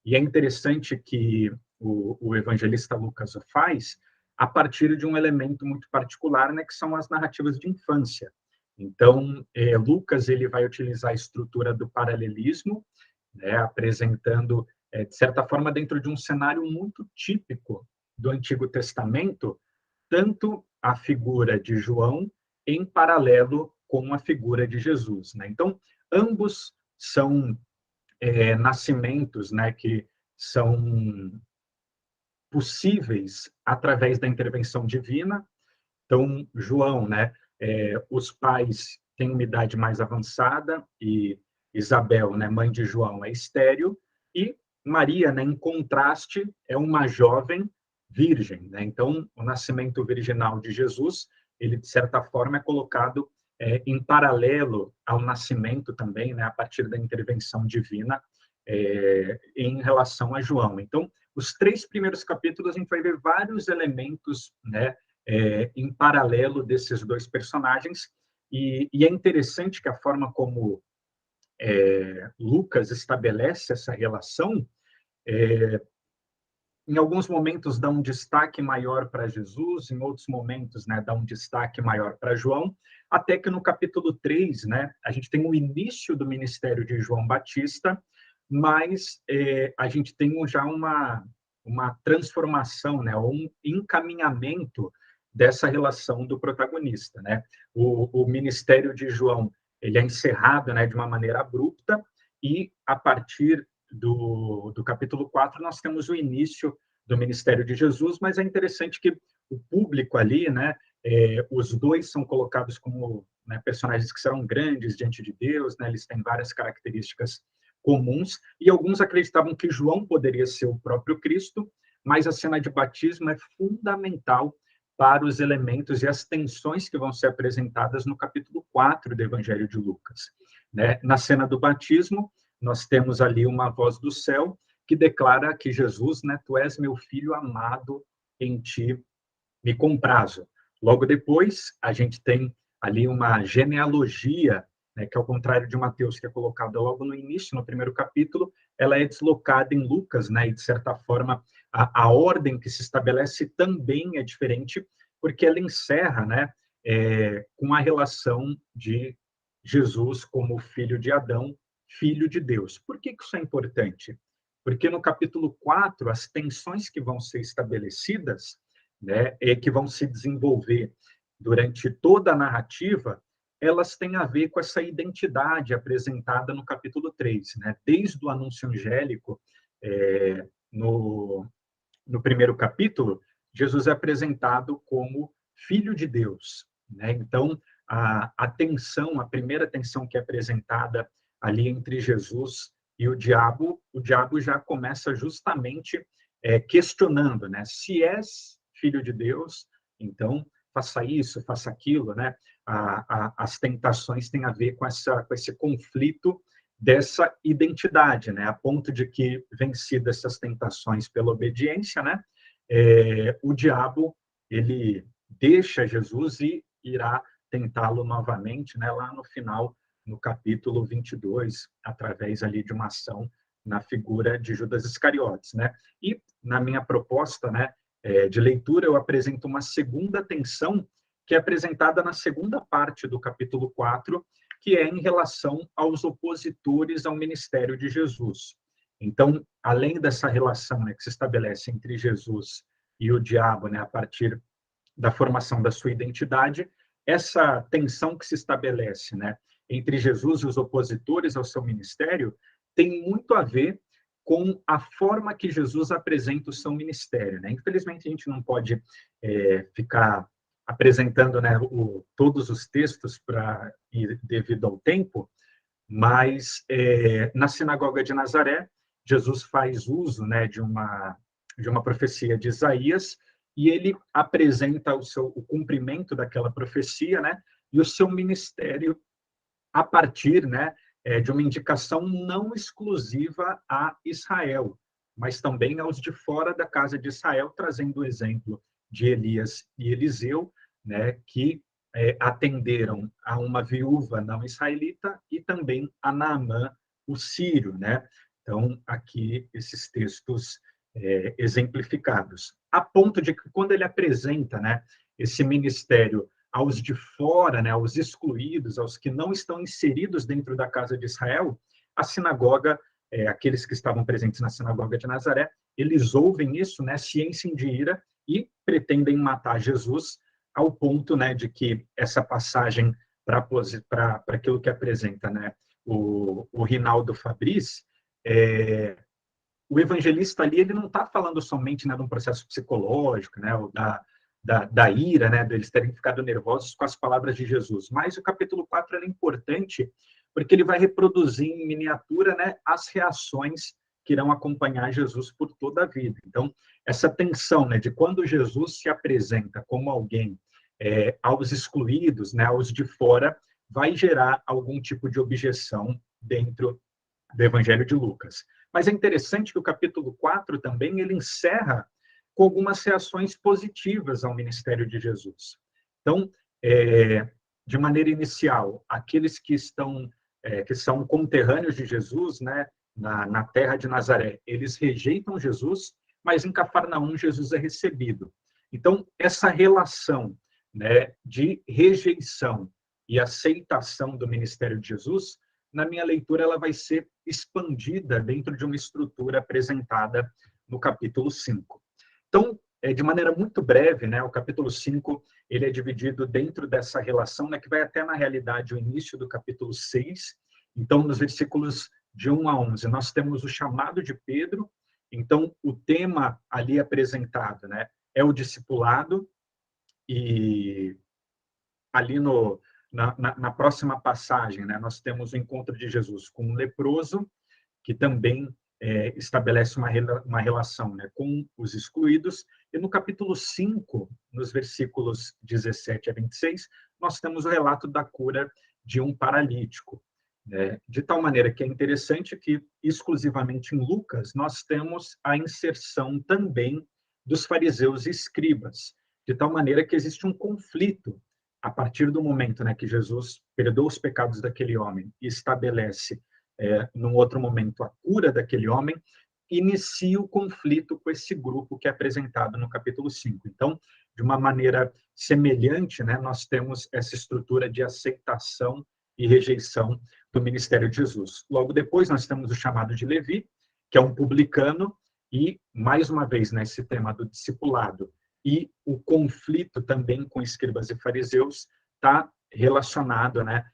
E é interessante que o evangelista Lucas o faz a partir de um elemento muito particular, né, que são as narrativas de infância. Então, Lucas ele vai utilizar a estrutura do paralelismo, né, apresentando, de certa forma, dentro de um cenário muito típico do Antigo Testamento, tanto a figura de João em paralelo com a figura de Jesus, né? Então, ambos são nascimentos, né, que são possíveis através da intervenção divina. Então, João, né, os pais têm uma idade mais avançada e Isabel, né, mãe de João, é estéril, e Maria, né, em contraste, é uma jovem virgem, né? Então, o nascimento virginal de Jesus, ele de certa forma é colocado em paralelo ao nascimento também, né, a partir da intervenção divina em relação a João. Então, os 3 primeiros capítulos a gente vai ver vários elementos, né, em paralelo desses 2 personagens, e é interessante que a forma como Lucas estabelece essa relação, em alguns momentos dá um destaque maior para Jesus, em outros momentos, né, dá um destaque maior para João, até que no capítulo 3, né, a gente tem o início do ministério de João Batista, mas a gente tem já uma transformação, né, um encaminhamento dessa relação do protagonista, né? O ministério de João, ele é encerrado, né, de uma maneira abrupta, e a partir do capítulo 4 nós temos o início do ministério de Jesus, mas é interessante que o público ali, né, os 2 são colocados como, né, personagens que serão grandes diante de Deus, né, eles têm várias características comuns, e alguns acreditavam que João poderia ser o próprio Cristo, mas a cena de batismo é fundamental para os elementos e as tensões que vão ser apresentadas no capítulo 4 do Evangelho de Lucas, né? Na cena do batismo, nós temos ali uma voz do céu que declara que Jesus, né, tu és meu filho amado, em ti me comprazo. Logo depois, a gente tem ali uma genealogia, né, que ao contrário de Mateus, que é colocada logo no início, no primeiro capítulo, ela é deslocada em Lucas, né, e de certa forma a ordem que se estabelece também é diferente, porque ela encerra, né, com a relação de Jesus como filho de Adão, filho de Deus. Por que isso é importante? Porque no capítulo 4, as tensões que vão ser estabelecidas, né, que vão se desenvolver durante toda a narrativa, elas têm a ver com essa identidade apresentada no capítulo 3, né? Desde o anúncio angélico, no primeiro capítulo, Jesus é apresentado como Filho de Deus, né? Então, a tensão, a primeira tensão que é apresentada ali entre Jesus e o diabo já começa justamente questionando, né? Se és filho de Deus, então faça isso, faça aquilo, né? As tentações têm a ver com esse conflito dessa identidade, né? A ponto de que, vencidas essas tentações pela obediência, né? O diabo, ele deixa Jesus e irá tentá-lo novamente, né? Lá no final, no capítulo 22, através ali de uma ação na figura de Judas Iscariotes, né? E na minha proposta, né, de leitura, eu apresento uma segunda tensão que é apresentada na segunda parte do capítulo 4, que é em relação aos opositores ao ministério de Jesus. Então, além dessa relação, né, que se estabelece entre Jesus e o diabo, né, a partir da formação da sua identidade, essa tensão que se estabelece, né, entre Jesus e os opositores ao seu ministério tem muito a ver com a forma que Jesus apresenta o seu ministério, né? Infelizmente, a gente não pode ficar apresentando, né, todos os textos para ir devido ao tempo, mas na sinagoga de Nazaré, Jesus faz uso, né, de uma profecia de Isaías, e ele apresenta o cumprimento daquela profecia, né, e o seu ministério a partir, né, de uma indicação não exclusiva a Israel, mas também aos de fora da casa de Israel, trazendo o exemplo de Elias e Eliseu, né, que atenderam a uma viúva não israelita e também a Naamã, o sírio, né? Então, aqui esses textos exemplificados. A ponto de que, quando ele apresenta, né, esse ministério aos de fora, né, aos excluídos, aos que não estão inseridos dentro da casa de Israel, a sinagoga, aqueles que estavam presentes na sinagoga de Nazaré, eles ouvem isso, né, se enchem de ira e pretendem matar Jesus, ao ponto, né, de que essa passagem para aquilo que apresenta, né, o Rinaldo Fabris, o evangelista ali, ele não está falando somente, né, de um processo psicológico, né, ou da ira, né, deles terem ficado nervosos com as palavras de Jesus, mas o capítulo 4 é importante porque ele vai reproduzir em miniatura, né, as reações que irão acompanhar Jesus por toda a vida. Então, essa tensão, né, de quando Jesus se apresenta como alguém aos excluídos, né, aos de fora, vai gerar algum tipo de objeção dentro do Evangelho de Lucas. Mas é interessante que o capítulo 4 também, ele encerra com algumas reações positivas ao ministério de Jesus. Então, de maneira inicial, aqueles que são conterrâneos de Jesus, né, na terra de Nazaré, eles rejeitam Jesus, mas em Cafarnaum Jesus é recebido. Então, essa relação, né, de rejeição e aceitação do ministério de Jesus, na minha leitura, ela vai ser expandida dentro de uma estrutura apresentada no capítulo 5. Então, de maneira muito breve, né, o capítulo 5 ele é dividido dentro dessa relação, né, que vai até, na realidade, o início do capítulo 6. Então, nos versículos de 1 a 11, nós temos o chamado de Pedro. Então, o tema ali apresentado, né, é o discipulado, e ali na próxima passagem, né, nós temos o encontro de Jesus com um leproso, que também estabelece uma relação, né, com os excluídos. E no capítulo 5, nos versículos 17 a 26, nós temos o relato da cura de um paralítico. Né, de tal maneira que é interessante que, exclusivamente em Lucas, nós temos a inserção também dos fariseus e escribas, de tal maneira que existe um conflito a partir do momento, né, que Jesus perdoa os pecados daquele homem e estabelece, num outro momento, a cura daquele homem, inicia o conflito com esse grupo que é apresentado no capítulo 5. Então, de uma maneira semelhante, né, nós temos essa estrutura de aceitação e rejeição do ministério de Jesus. Logo depois, nós temos o chamado de Levi, que é um publicano, e, mais uma vez, nesse tema do discipulado, e o conflito também com escribas e fariseus está relacionado, né,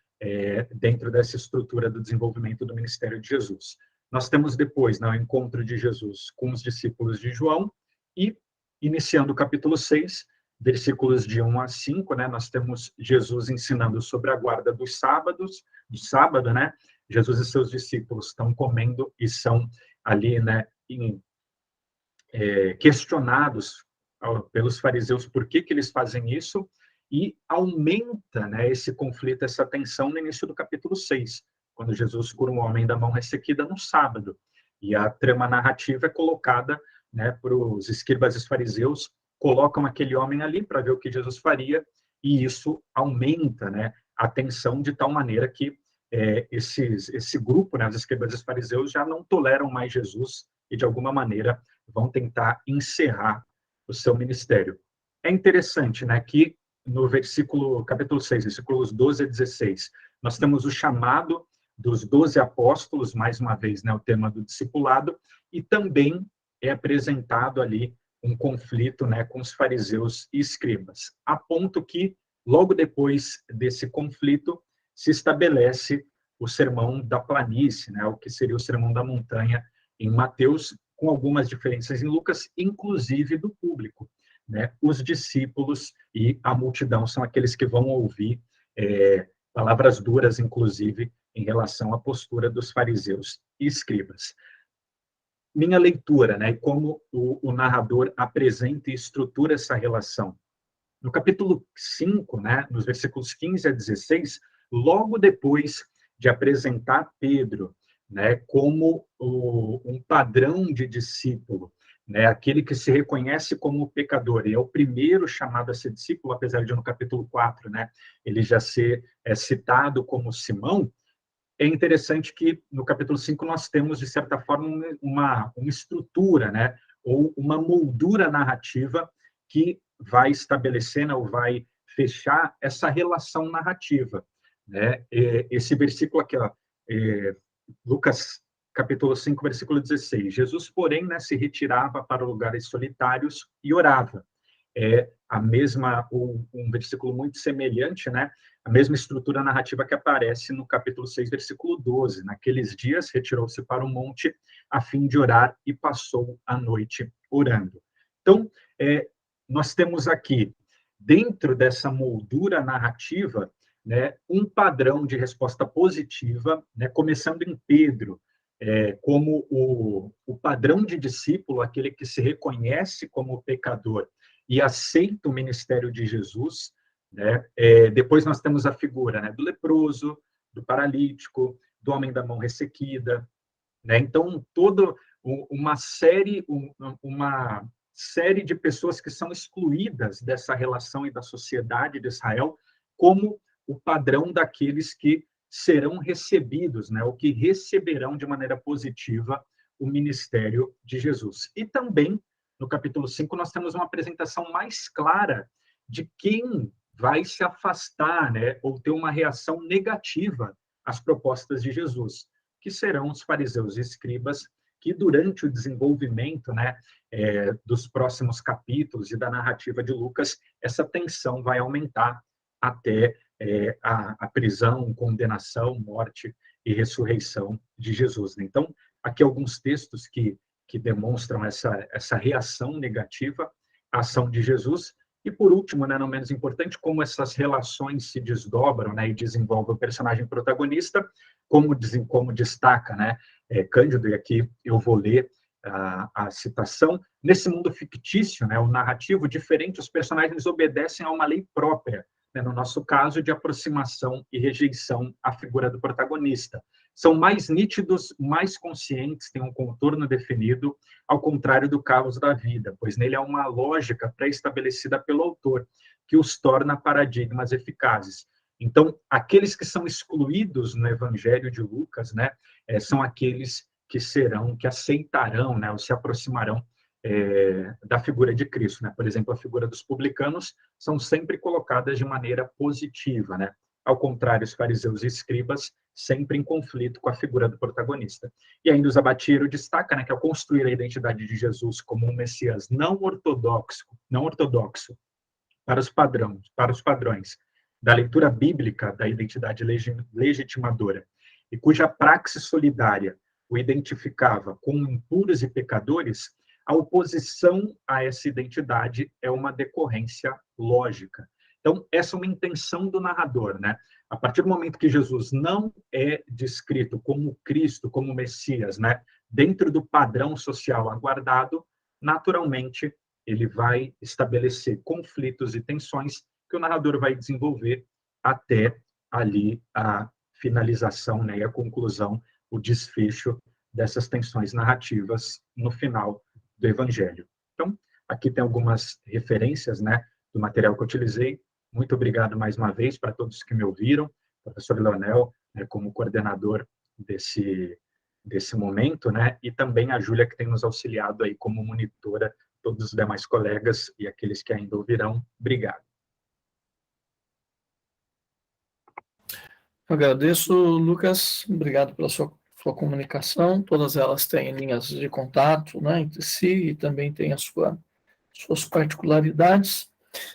dentro dessa estrutura do desenvolvimento do ministério de Jesus. Nós temos depois, né, o encontro de Jesus com os discípulos de João, e, iniciando o capítulo 6, versículos de 1 a 5, né, nós temos Jesus ensinando sobre a guarda do sábado, né, Jesus e seus discípulos estão comendo e são ali, né, questionados pelos fariseus por que eles fazem isso, e aumenta, né, esse conflito, essa tensão no início do capítulo 6, quando Jesus cura um homem da mão ressequida no sábado. E a trama narrativa é colocada, né, para os escribas e fariseus, colocam aquele homem ali para ver o que Jesus faria, e isso aumenta, né, a tensão de tal maneira que esse grupo, né, os escribas e os fariseus, já não toleram mais Jesus e, de alguma maneira, vão tentar encerrar o seu ministério. É interessante, né, que no capítulo 6, versículos 12 a 16, nós temos o chamado dos 12 apóstolos, mais uma vez, né, o tema do discipulado, e também é apresentado ali um conflito, né, com os fariseus e escribas, a ponto que, logo depois desse conflito, se estabelece o sermão da planície, né, o que seria o sermão da montanha em Mateus, com algumas diferenças em Lucas, inclusive do público. Né? Os discípulos e a multidão são aqueles que vão ouvir palavras duras, inclusive, em relação à postura dos fariseus e escribas. Minha leitura, né, como o narrador apresenta e estrutura essa relação. No capítulo 5, né, nos versículos 15 a 16, logo depois de apresentar Pedro, né, como um padrão de discípulo, né, aquele que se reconhece como pecador, e é o primeiro chamado a ser discípulo, apesar de no capítulo 4, né, ele já ser citado como Simão. É interessante que no capítulo 5 nós temos, de certa forma, uma estrutura, né, ou uma moldura narrativa que vai estabelecer, ou vai fechar essa relação narrativa, né? Esse versículo aqui, ó, Lucas capítulo 5, versículo 16. Jesus, porém, né, se retirava para lugares solitários e orava. Um versículo muito semelhante, né? A mesma estrutura narrativa que aparece no capítulo 6, versículo 12. Naqueles dias, retirou-se para o monte a fim de orar e passou a noite orando. Então, nós temos aqui, dentro dessa moldura narrativa, né, um padrão de resposta positiva, né, começando em Pedro, como o padrão de discípulo, aquele que se reconhece como pecador e aceita o ministério de Jesus, né? Depois nós temos a figura, né, do leproso, do paralítico, do homem da mão ressequida, né? Então, toda uma série de pessoas que são excluídas dessa relação e da sociedade de Israel, como o padrão daqueles que serão recebidos, né, ou que receberão de maneira positiva o ministério de Jesus. E também, no capítulo 5, nós temos uma apresentação mais clara de quem vai se afastar, né, ou ter uma reação negativa às propostas de Jesus, que serão os fariseus e escribas, que durante o desenvolvimento, né, dos próximos capítulos e da narrativa de Lucas, essa tensão vai aumentar até a prisão, condenação, morte e ressurreição de Jesus. Então, aqui alguns textos que demonstram essa reação negativa à ação de Jesus. E, por último, né, não menos importante, como essas relações se desdobram, né, e desenvolvem o personagem protagonista, como destaca, né, Cândido, e aqui eu vou ler a citação. Nesse mundo fictício, né, o narrativo diferente, os personagens obedecem a uma lei própria, né, no nosso caso, de aproximação e rejeição à figura do protagonista. São mais nítidos, mais conscientes, têm um contorno definido, ao contrário do caos da vida, pois nele há uma lógica pré-estabelecida pelo autor, que os torna paradigmas eficazes. Então, aqueles que são excluídos no Evangelho de Lucas, né, são aqueles que aceitarão, né, ou se aproximarão da figura de Cristo, né? Por exemplo, a figura dos publicanos são sempre colocadas de maneira positiva, né? Ao contrário, os fariseus e escribas sempre em conflito com a figura do protagonista. E ainda os Abatiero destaca, né, que ao construir a identidade de Jesus como um Messias não ortodoxo para os padrões da leitura bíblica da identidade legitimadora e cuja praxe solidária o identificava como impuros e pecadores, a oposição a essa identidade é uma decorrência lógica. Então, essa é uma intenção do narrador, né? A partir do momento que Jesus não é descrito como Cristo, como Messias, né, dentro do padrão social aguardado, naturalmente ele vai estabelecer conflitos e tensões que o narrador vai desenvolver até ali a finalização, né, e a conclusão, o desfecho dessas tensões narrativas no final do Evangelho. Então, aqui tem algumas referências, né, do material que eu utilizei. Muito obrigado mais uma vez para todos que me ouviram, professor Leonel, né, como coordenador desse momento, né, e também a Júlia, que tem nos auxiliado aí como monitora, todos os demais colegas e aqueles que ainda ouvirão. Obrigado. Eu agradeço, Lucas. Obrigado pela sua comunicação. Todas elas têm linhas de contato, né, entre si, e também têm suas particularidades.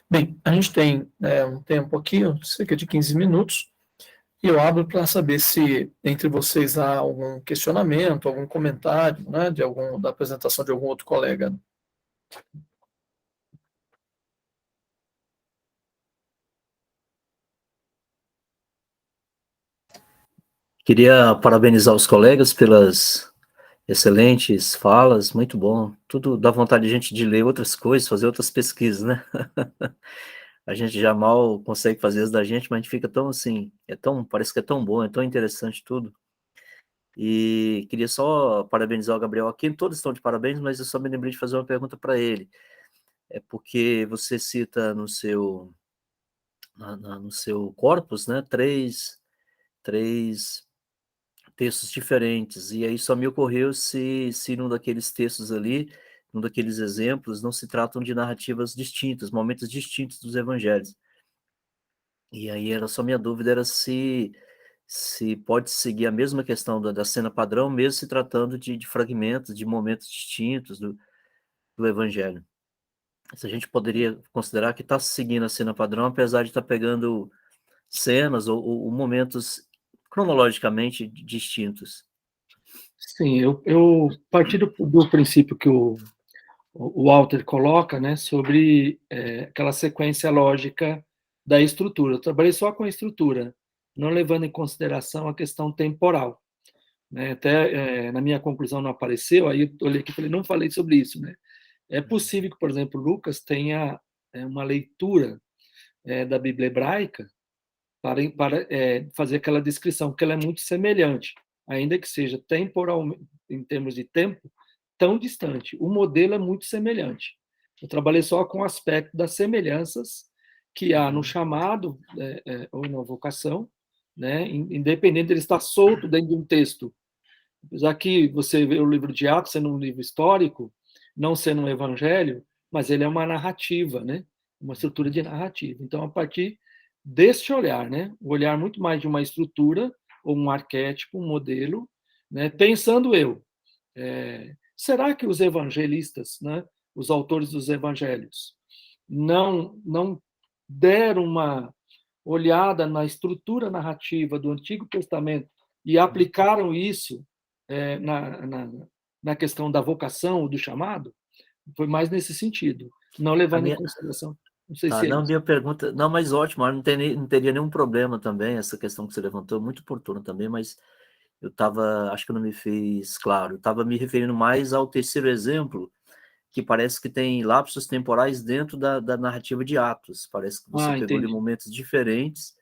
Bem, a gente tem um tempo aqui, cerca de 15 minutos, e eu abro para saber se entre vocês há algum questionamento, algum comentário, né, da apresentação de algum outro colega. Queria parabenizar os colegas pelas excelentes falas, muito bom. Tudo dá vontade de gente de ler outras coisas, fazer outras pesquisas, né? A gente já mal consegue fazer isso da gente, mas a gente fica tão assim, parece que é tão bom, é tão interessante tudo. E queria só parabenizar o Gabriel aqui, todos estão de parabéns, mas eu só me lembrei de fazer uma pergunta para ele. É porque você cita no seu corpus, né, três textos diferentes, e aí só me ocorreu se num daqueles textos ali, num daqueles exemplos, não se tratam de narrativas distintas, momentos distintos dos evangelhos. E aí era só minha dúvida era se pode seguir a mesma questão da cena padrão, mesmo se tratando de fragmentos, de momentos distintos do Evangelho. Se a gente poderia considerar que está seguindo a cena padrão, apesar de estar pegando cenas ou momentos cronologicamente distintos. Sim, eu parti do princípio que o Walter coloca, né, sobre aquela sequência lógica da estrutura. Eu trabalhei só com a estrutura, não levando em consideração a questão temporal. Né? Até na minha conclusão não apareceu, aí eu olhei aqui e falei, não falei sobre isso. Né? É possível que, por exemplo, Lucas tenha uma leitura da Bíblia hebraica para fazer aquela descrição, que ela é muito semelhante, ainda que seja temporalmente, em termos de tempo, tão distante. O modelo é muito semelhante. Eu trabalhei só com o aspecto das semelhanças que há no chamado ou na vocação, né, independente de ele estar solto dentro de um texto. Apesar que você vê o livro de Atos sendo um livro histórico, não sendo um evangelho, mas ele é uma narrativa, né? Uma estrutura de narrativa. Então, a partir deste olhar, né? O olhar muito mais de uma estrutura, ou um arquétipo, um modelo, né? Pensando será que os evangelistas, né? Os autores dos evangelhos, não deram uma olhada na estrutura narrativa do Antigo Testamento e aplicaram isso na questão da vocação, do chamado? Foi mais nesse sentido, não levando em consideração. Não sei se não, minha pergunta... Não, mas ótimo, não teria nenhum problema também, essa questão que você levantou, muito oportuna também, mas eu estava... Acho que eu não me fiz claro. Eu estava me referindo mais ao terceiro exemplo, que parece que tem lapsos temporais dentro da narrativa de Atos. Parece que você pegou de momentos diferentes,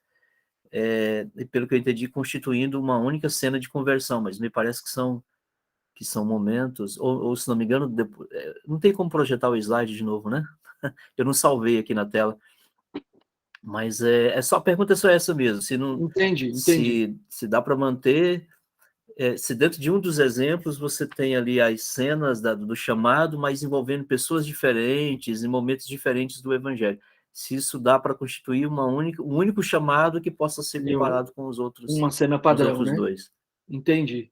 e pelo que eu entendi, constituindo uma única cena de conversão, mas me parece que são momentos, ou se não me engano, não tem como projetar o slide de novo, né? Eu não salvei aqui na tela. Mas a pergunta é só essa mesmo. Se não, entendi. Se dá para manter, se dentro de um dos exemplos você tem ali as cenas do chamado, mas envolvendo pessoas diferentes, em momentos diferentes do Evangelho. Se isso dá para constituir um único chamado que possa ser comparado com os outros, uma cena padrão, né? dois. Entendi.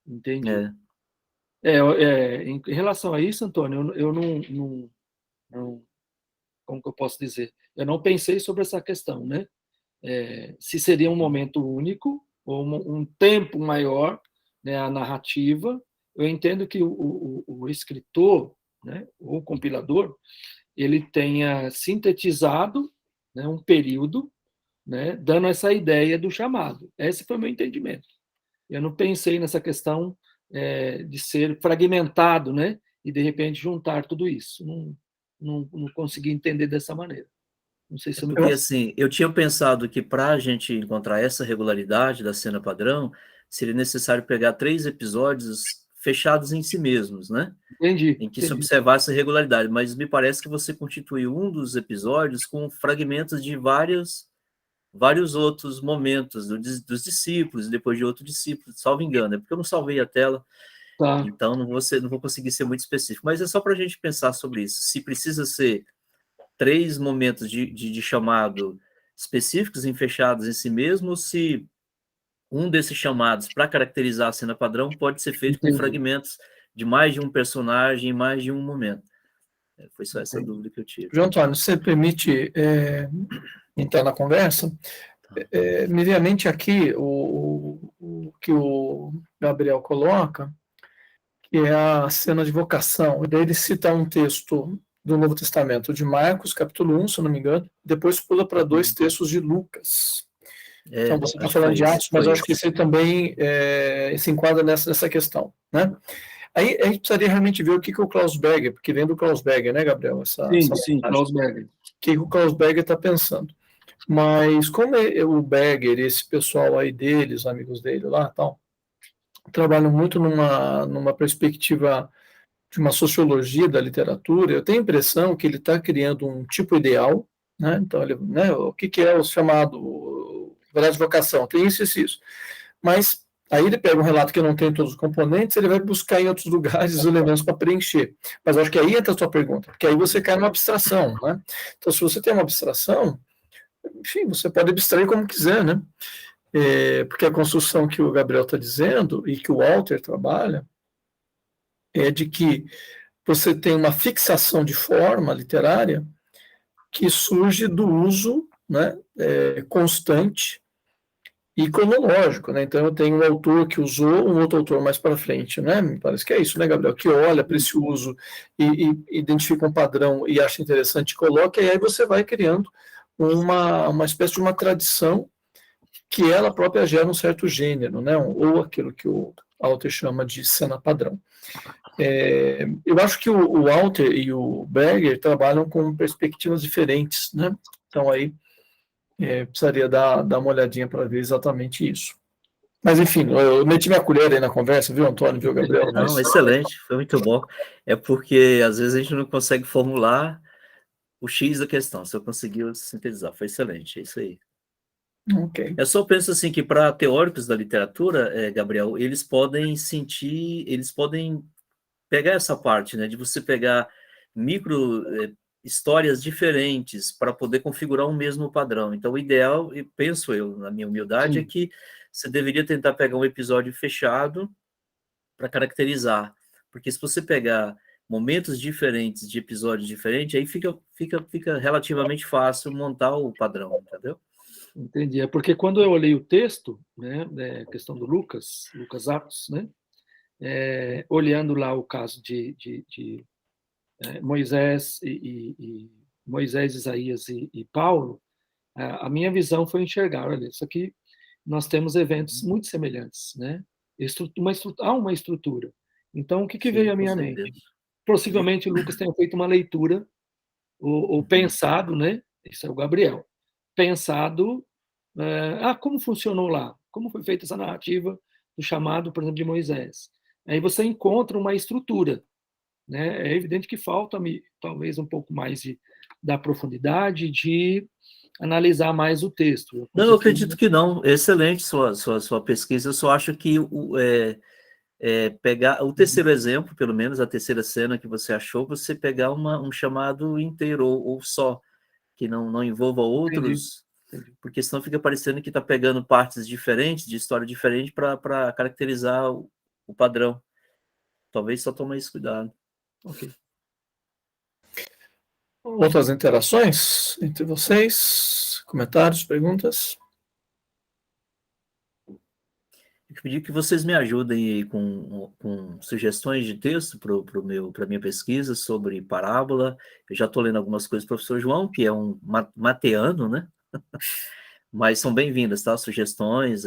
Em relação a isso, Antônio, eu não, como que eu posso dizer? Eu não pensei sobre essa questão, né? Se seria um momento único ou um tempo maior, né, a narrativa. Eu entendo que o escritor, né, ou o compilador, ele tenha sintetizado, né, um período, né, dando essa ideia do chamado. Esse foi o meu entendimento. Eu não pensei nessa questão de ser fragmentado, né, e de repente juntar tudo isso. Não consegui entender dessa maneira. Não sei se eu me Porque assim, eu tinha pensado que para a gente encontrar essa regularidade da cena padrão, seria necessário pegar 3 episódios fechados em si mesmos, né? Entendi. Em que se observasse a regularidade, mas me parece que você constituiu um dos episódios com fragmentos de vários outros momentos dos discípulos, depois de outro discípulo, salvo engano, é porque eu não salvei a tela, então não vou conseguir ser muito específico, mas é só para a gente pensar sobre isso. Se precisa ser 3 momentos de chamado específicos e fechados em si mesmo, ou se um desses chamados para caracterizar a cena padrão pode ser feito com fragmentos de mais de um personagem, mais de um momento. Foi só essa dúvida que eu tive. João Antônio, você permite entrar na conversa? Me vem à mente aqui o que o Gabriel coloca, que é a cena de vocação. E daí ele cita um texto do Novo Testamento, de Marcos, capítulo 1, se eu não me engano, depois pula para 2 textos de Lucas. Então, você está falando de Atos, mas eu acho que isso aí também se enquadra nessa questão, né? Aí a gente precisaria realmente ver o que o Klaus Berger, porque vem do Klaus Berger, né, Gabriel? Sim, Klaus Berger. O que o Klaus Berger está pensando. Mas como o Berger, esse pessoal aí dele, os amigos dele lá, tal, trabalham muito numa perspectiva de uma sociologia da literatura, eu tenho a impressão que ele está criando um tipo ideal, né? Então, o que é o chamado verdade de vocação? Tem isso. Mas aí ele pega um relato que não tem todos os componentes, ele vai buscar em outros lugares os elementos para preencher. Mas acho que aí entra a sua pergunta, porque aí você cai numa abstração, né? Então, se você tem uma abstração, enfim, você pode abstrair como quiser, né? Porque a construção que o Gabriel está dizendo e que o Walter trabalha é de que você tem uma fixação de forma literária que surge do uso, né, constante e cronológico, né? Então eu tenho um autor que usou, um outro autor mais para frente, né? Me parece que é isso, né, Gabriel? Que olha para esse uso e identifica um padrão e acha interessante e coloca, e aí você vai criando uma espécie de uma tradição que ela própria gera um certo gênero, né? Ou aquilo que o Walter chama de cena padrão. Eu acho que o Walter e o Berger trabalham com perspectivas diferentes, né? Então aí precisaria dar uma olhadinha para ver exatamente isso. Mas, enfim, eu meti minha colher aí na conversa, viu, Antônio, viu, Gabriel? Não, excelente, foi muito bom. É porque, às vezes, a gente não consegue formular o X da questão. Você conseguiu sintetizar, foi excelente, é isso aí. Ok. Eu só penso assim que, para teóricos da literatura, Gabriel, eles podem pegar essa parte, né, de você pegar micro histórias diferentes para poder configurar um mesmo padrão. Então, o ideal, e penso eu, na minha humildade, é que você deveria tentar pegar um episódio fechado para caracterizar. Porque se você pegar momentos diferentes de episódios diferentes, aí fica relativamente fácil montar o padrão, entendeu? Entendi. É porque quando eu olhei o texto, né, questão do Lucas Atos, né, olhando lá o caso de Moisés Moisés, Isaías e Paulo, a minha visão foi enxergar, olha, isso aqui nós temos eventos muito semelhantes, né? Há uma estrutura. Então, o que veio à minha mente? Possivelmente, Lucas tenha feito uma leitura, ou pensado, né? Isso é o Gabriel. Pensado, como funcionou lá? Como foi feita essa narrativa do chamado, por exemplo, de Moisés? Aí você encontra uma estrutura, né? É evidente que falta-me, talvez, um pouco mais da profundidade, de analisar mais o texto. Não, eu acredito que não. Excelente sua pesquisa. Eu só acho que pegar o terceiro exemplo, pelo menos a terceira cena que você achou, você pegar um chamado inteiro ou só, que não envolva outros, Entendi. Porque senão fica parecendo que está pegando partes diferentes, de história diferente, para caracterizar o padrão. Talvez só tome esse cuidado. Ok. Outras interações entre vocês? Comentários, perguntas? Eu pedi que vocês me ajudem aí com sugestões de texto para a minha pesquisa sobre parábola. Eu já estou lendo algumas coisas do professor João, que é um mateano, né? Mas são bem-vindas, tá? Sugestões,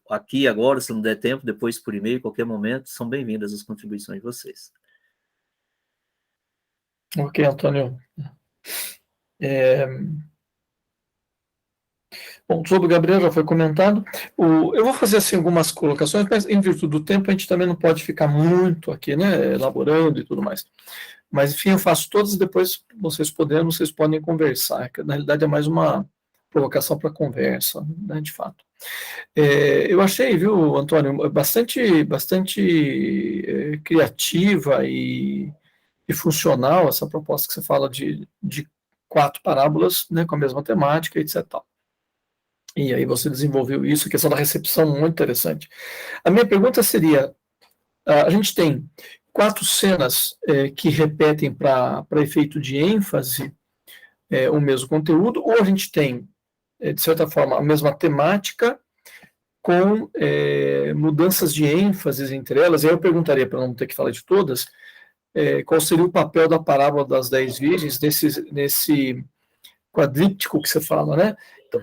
aqui, agora, se não der tempo, depois por e-mail, qualquer momento, são bem-vindas as contribuições de vocês. Ok, Antônio. Bom, sobre o Gabriel já foi comentado. Eu vou fazer assim, algumas colocações, mas em virtude do tempo a gente também não pode ficar muito aqui, né, elaborando e tudo mais. Mas, enfim, eu faço todas e depois vocês podem conversar, que na realidade é mais uma provocação para conversa, né, de fato. Eu achei, viu, Antônio, bastante criativa e funcional essa proposta que você fala de 4 parábolas, né, com a mesma temática, etc. E aí você desenvolveu isso, a questão da recepção, muito interessante. A minha pergunta seria, a gente tem 4 cenas que repetem para efeito de ênfase o mesmo conteúdo, ou a gente tem, de certa forma, a mesma temática com mudanças de ênfase entre elas, e aí eu perguntaria, para não ter que falar de todas, qual seria o papel da parábola das 10 virgens nesse quadríptico que você fala, né? Então,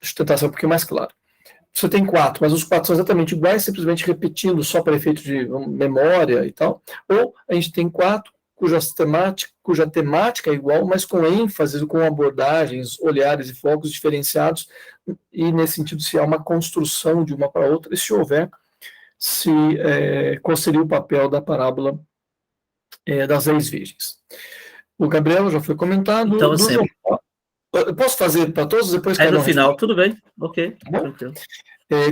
deixa eu tentar ser um pouquinho mais claro. Você tem 4, mas os 4 são exatamente iguais, simplesmente repetindo só para efeito de memória e tal. Ou a gente tem 4 cuja temática é igual, mas com ênfase, com abordagens, olhares e focos diferenciados, e nesse sentido se há uma construção de uma para outra, e se houver, qual seria o papel da parábola das 10 virgens. O Gabriel já foi comentado. Então, assim, eu posso fazer para todos depois? No final, tudo bem, ok. Tá bom?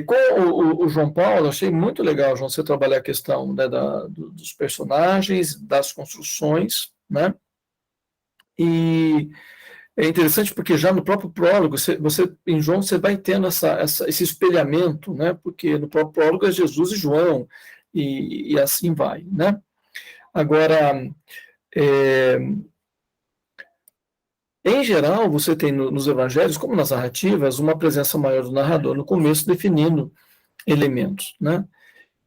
Com o João Paulo, achei muito legal, João, você trabalhar a questão, né, dos personagens, das construções, né? E É interessante porque já no próprio prólogo, em João, você vai tendo esse espelhamento, né? Porque no próprio prólogo é Jesus e João, e assim vai, né? Agora, em geral, você tem nos evangelhos, como nas narrativas, uma presença maior do narrador no começo, definindo elementos, né?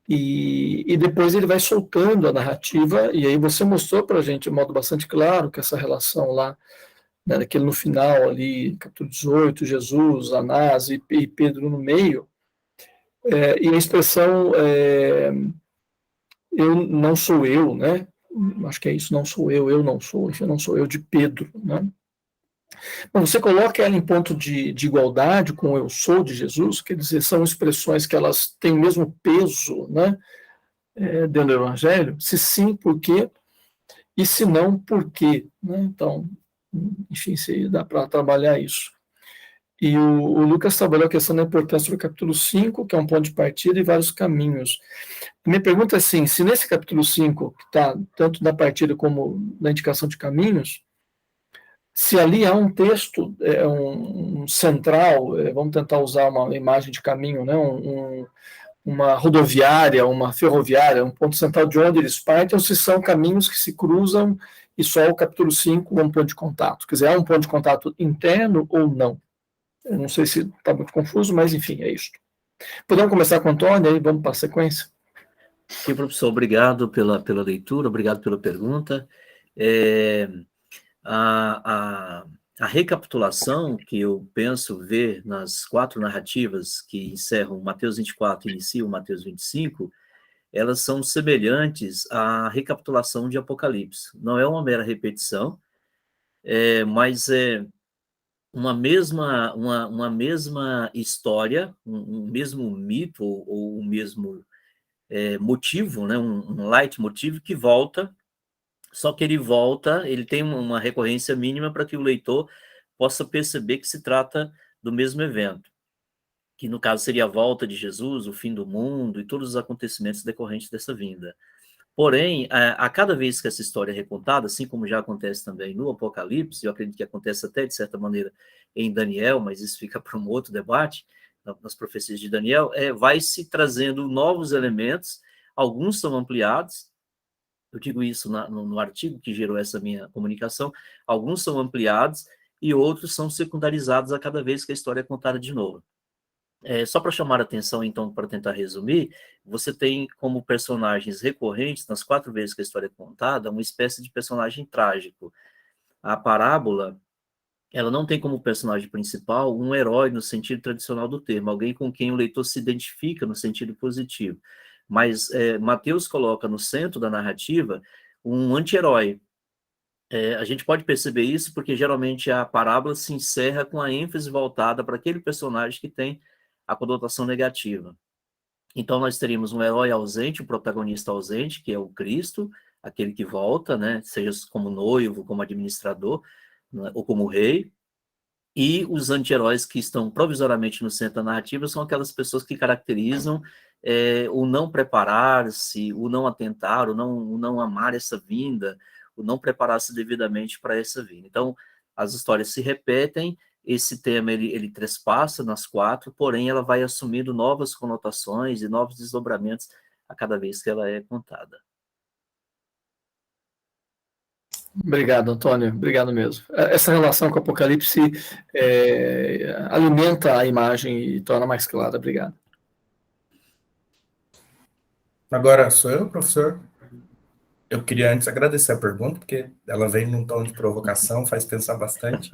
E depois ele vai soltando a narrativa, e aí você mostrou para a gente de modo bastante claro que essa relação lá, né, daquele no final ali, capítulo 18, Jesus, Anás e Pedro no meio, e a expressão eu não sou eu, né? Acho que é isso, não sou eu não sou, enfim, não sou eu de Pedro, né? Bom, você coloca ela em ponto de igualdade com o eu sou de Jesus, quer dizer, são expressões que elas têm o mesmo peso, né, dentro do Evangelho? Se sim, por quê? E se não, por quê? Né? Então, enfim, se dá para trabalhar isso. E o Lucas trabalhou a questão da importância do capítulo 5, que é um ponto de partida e vários caminhos. Minha pergunta é assim, se nesse capítulo 5, que está tanto da partida como da indicação de caminhos, se ali há um texto, um central, vamos tentar usar uma imagem de caminho, né, uma rodoviária, uma ferroviária, um ponto central de onde eles partem, ou se são caminhos que se cruzam e só o capítulo 5 é um ponto de contato. Quer dizer, há um ponto de contato interno ou não? Eu não sei se está muito confuso, mas enfim, é isso. Podemos começar com o Antônio, aí vamos para a sequência? Sim, professor, obrigado pela leitura, obrigado pela pergunta. A recapitulação que eu penso ver nas 4 narrativas que encerram Mateus 24 e iniciam Mateus 25, elas são semelhantes à recapitulação de Apocalipse. Não é uma mera repetição, mas é uma mesma história, um mesmo mito ou um mesmo motivo, né, um leitmotiv que volta, só que ele tem uma recorrência mínima para que o leitor possa perceber que se trata do mesmo evento, que no caso seria a volta de Jesus, o fim do mundo e todos os acontecimentos decorrentes dessa vinda. Porém, a cada vez que essa história é recontada, assim como já acontece também no Apocalipse, eu acredito que acontece até de certa maneira em Daniel, mas isso fica para um outro debate, nas profecias de Daniel, vai se trazendo novos elementos, alguns são ampliados, eu digo isso no artigo que gerou essa minha comunicação, alguns são ampliados e outros são secundarizados a cada vez que a história é contada de novo. Só para chamar a atenção, então, para tentar resumir, você tem como personagens recorrentes, nas 4 vezes que a história é contada, uma espécie de personagem trágico. A parábola, ela não tem como personagem principal um herói no sentido tradicional do termo, alguém com quem o leitor se identifica no sentido positivo. Mas Mateus coloca no centro da narrativa um anti-herói. A gente pode perceber isso porque geralmente a parábola se encerra com a ênfase voltada para aquele personagem que tem a conotação negativa. Então, nós teríamos um herói ausente, um protagonista ausente, que é o Cristo, aquele que volta, né, seja como noivo, como administrador, né, ou como rei, e os anti-heróis que estão provisoriamente no centro da narrativa são aquelas pessoas que caracterizam o não preparar-se, o não atentar, o não amar essa vinda, o não preparar-se devidamente para essa vinda. Então, as histórias se repetem, esse tema ele trespassa nas 4, porém ela vai assumindo novas conotações e novos desdobramentos a cada vez que ela é contada. Obrigado, Antônio. Obrigado mesmo. Essa relação com o Apocalipse alimenta a imagem e torna mais clara. Obrigado. Agora sou eu, professor. Eu queria antes agradecer a pergunta, porque ela vem num tom de provocação, faz pensar bastante.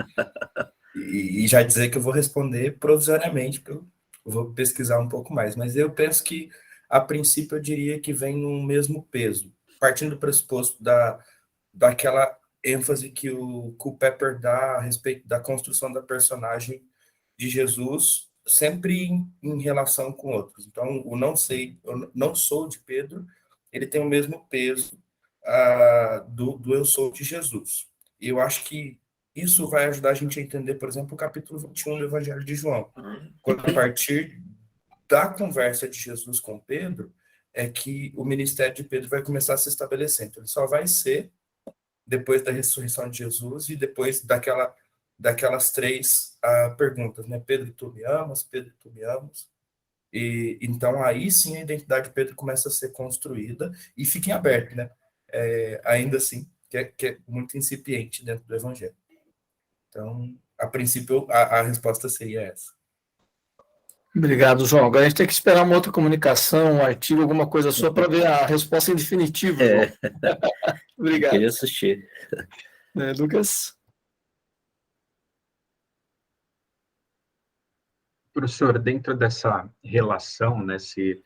E já dizer que eu vou responder provisoriamente, porque eu vou pesquisar um pouco mais. Mas eu penso que, a princípio, eu diria que vem no mesmo peso, partindo do pressuposto daquela ênfase que o Pepper dá a respeito da construção da personagem de Jesus, sempre em relação com outros. Então, eu não sou de Pedro, ele tem o mesmo peso do eu sou de Jesus. E eu acho que isso vai ajudar a gente a entender, por exemplo, o capítulo 21 do Evangelho de João. Quando, a partir da conversa de Jesus com Pedro, é que o ministério de Pedro vai começar a se estabelecer. Então, ele só vai ser depois da ressurreição de Jesus e depois daquela daquelas 3 perguntas, né? Pedro, tu me amas? Pedro, tu me amas? E então aí sim a identidade de Pedro começa a ser construída, e fiquem abertos, né? Ainda assim, que é muito incipiente dentro do Evangelho. Então, a princípio, a resposta seria essa. Obrigado, João. Agora a gente tem que esperar uma outra comunicação, um artigo, alguma coisa sua, para ver a resposta em definitivo, João. Obrigado. Queria assistir. Lucas? Professor, dentro dessa relação, né, se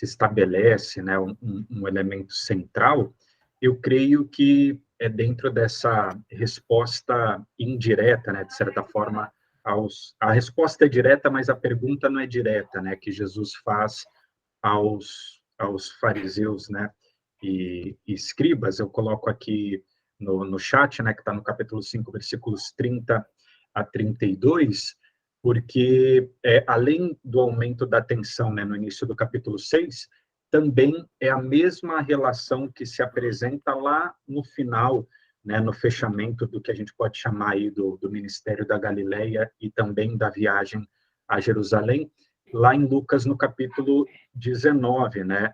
estabelece, né, um elemento central, eu creio que é dentro dessa resposta indireta, né, de certa forma, a resposta é direta, mas a pergunta não é direta, né, que Jesus faz aos fariseus, né, e escribas. Eu coloco aqui no chat, né, que está no capítulo 5, versículos 30 a 32, porque além do aumento da tensão, né, no início do capítulo 6, também é a mesma relação que se apresenta lá no final, né, no fechamento do que a gente pode chamar aí do ministério da Galileia e também da viagem a Jerusalém, lá em Lucas, no capítulo 19, né,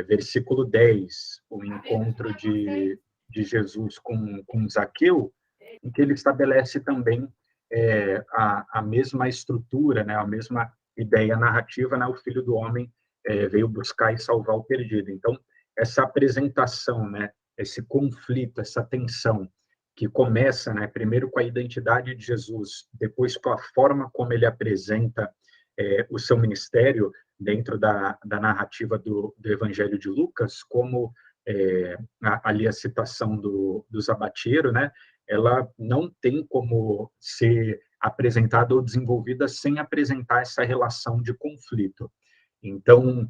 versículo 10, o encontro de Jesus com Zaqueu, em que ele estabelece também a mesma estrutura, né, a mesma ideia narrativa, né, o Filho do Homem veio buscar e salvar o perdido. Então, essa apresentação, né, esse conflito, essa tensão, que começa, né, primeiro com a identidade de Jesus, depois com a forma como ele apresenta o seu ministério dentro da narrativa do Evangelho de Lucas, como ali a citação do Zabatiero, né, ela não tem como ser apresentada ou desenvolvida sem apresentar essa relação de conflito. Então,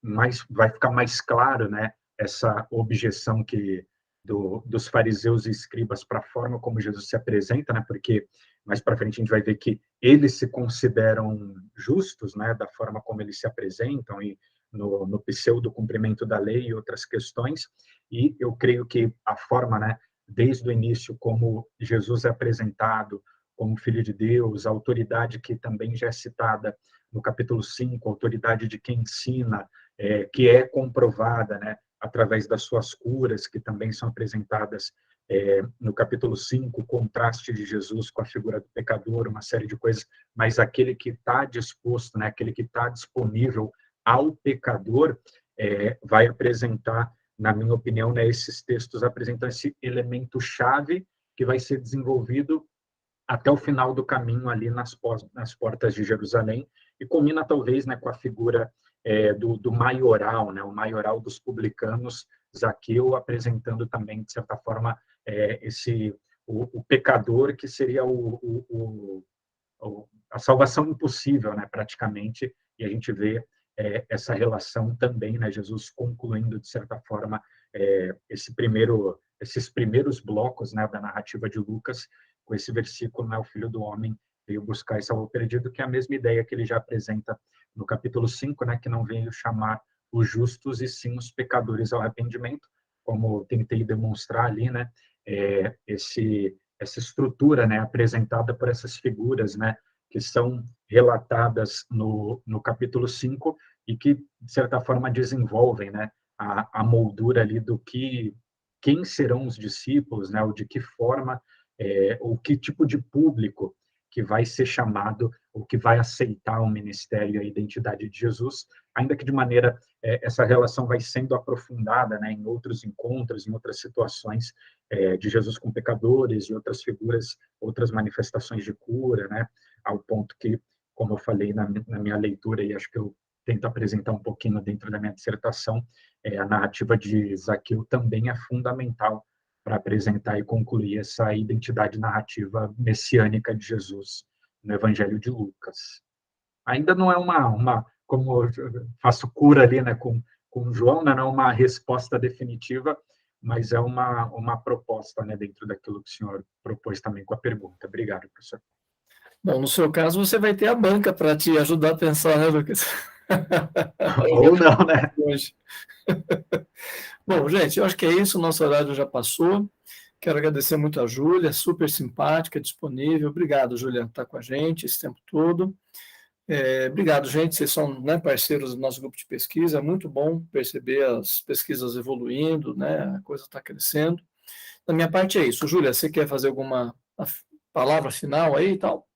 vai ficar mais claro, né, essa objeção dos fariseus e escribas para a forma como Jesus se apresenta, né, porque mais para frente a gente vai ver que eles se consideram justos, né, da forma como eles se apresentam e no pseudo cumprimento da lei e outras questões. E eu creio que a forma, né, desde o início, como Jesus é apresentado como Filho de Deus, a autoridade que também já é citada no capítulo 5, a autoridade de quem ensina, que é comprovada, né, através das suas curas, que também são apresentadas no capítulo 5, o contraste de Jesus com a figura do pecador, uma série de coisas, mas aquele que está disposto, né, aquele que está disponível ao pecador, vai apresentar, na minha opinião, né, esses textos apresentam esse elemento-chave que vai ser desenvolvido até o final do caminho ali nas portas de Jerusalém, e culmina talvez, né, com a figura do maioral, né, o maioral dos publicanos, Zaqueu, apresentando também, de certa forma, o pecador, que seria a salvação impossível, né, praticamente, e a gente vê essa relação também, né, Jesus concluindo, de certa forma, esses primeiros blocos, né, da narrativa de Lucas, com esse versículo, né, o Filho do Homem veio buscar e salvar o perdido, que é a mesma ideia que ele já apresenta no capítulo 5, né, que não veio chamar os justos e sim os pecadores ao arrependimento, como tentei demonstrar ali, né, essa estrutura, né, apresentada por essas figuras, né, que são relatadas no capítulo 5 e que, de certa forma, desenvolvem, né, a moldura ali do quem serão os discípulos, né, ou de que forma, ou que tipo de público que vai ser chamado ou que vai aceitar o ministério e a identidade de Jesus, ainda que de maneira, essa relação vai sendo aprofundada, né, em outros encontros, em outras situações de Jesus com pecadores e outras figuras, outras manifestações de cura, né, ao ponto que, como eu falei na minha leitura, e acho que eu tento apresentar um pouquinho dentro da minha dissertação, a narrativa de Zaqueu também é fundamental para apresentar e concluir essa identidade narrativa messiânica de Jesus no Evangelho de Lucas. Ainda não é como eu faço cura ali, né, com João, né, não é uma resposta definitiva, mas é uma proposta, né, dentro daquilo que o senhor propôs também com a pergunta. Obrigado, professor. Bom, no seu caso, você vai ter a banca para te ajudar a pensar, né, Lucas? Ou não, né? Bom, gente, eu acho que é isso, o nosso horário já passou. Quero agradecer muito a Júlia, super simpática, disponível. Obrigado, Júlia, por estar com a gente esse tempo todo. Obrigado, gente, vocês são, né, parceiros do nosso grupo de pesquisa, é muito bom perceber as pesquisas evoluindo, né, a coisa está crescendo. Da minha parte é isso. Júlia, você quer fazer alguma palavra final aí e tal?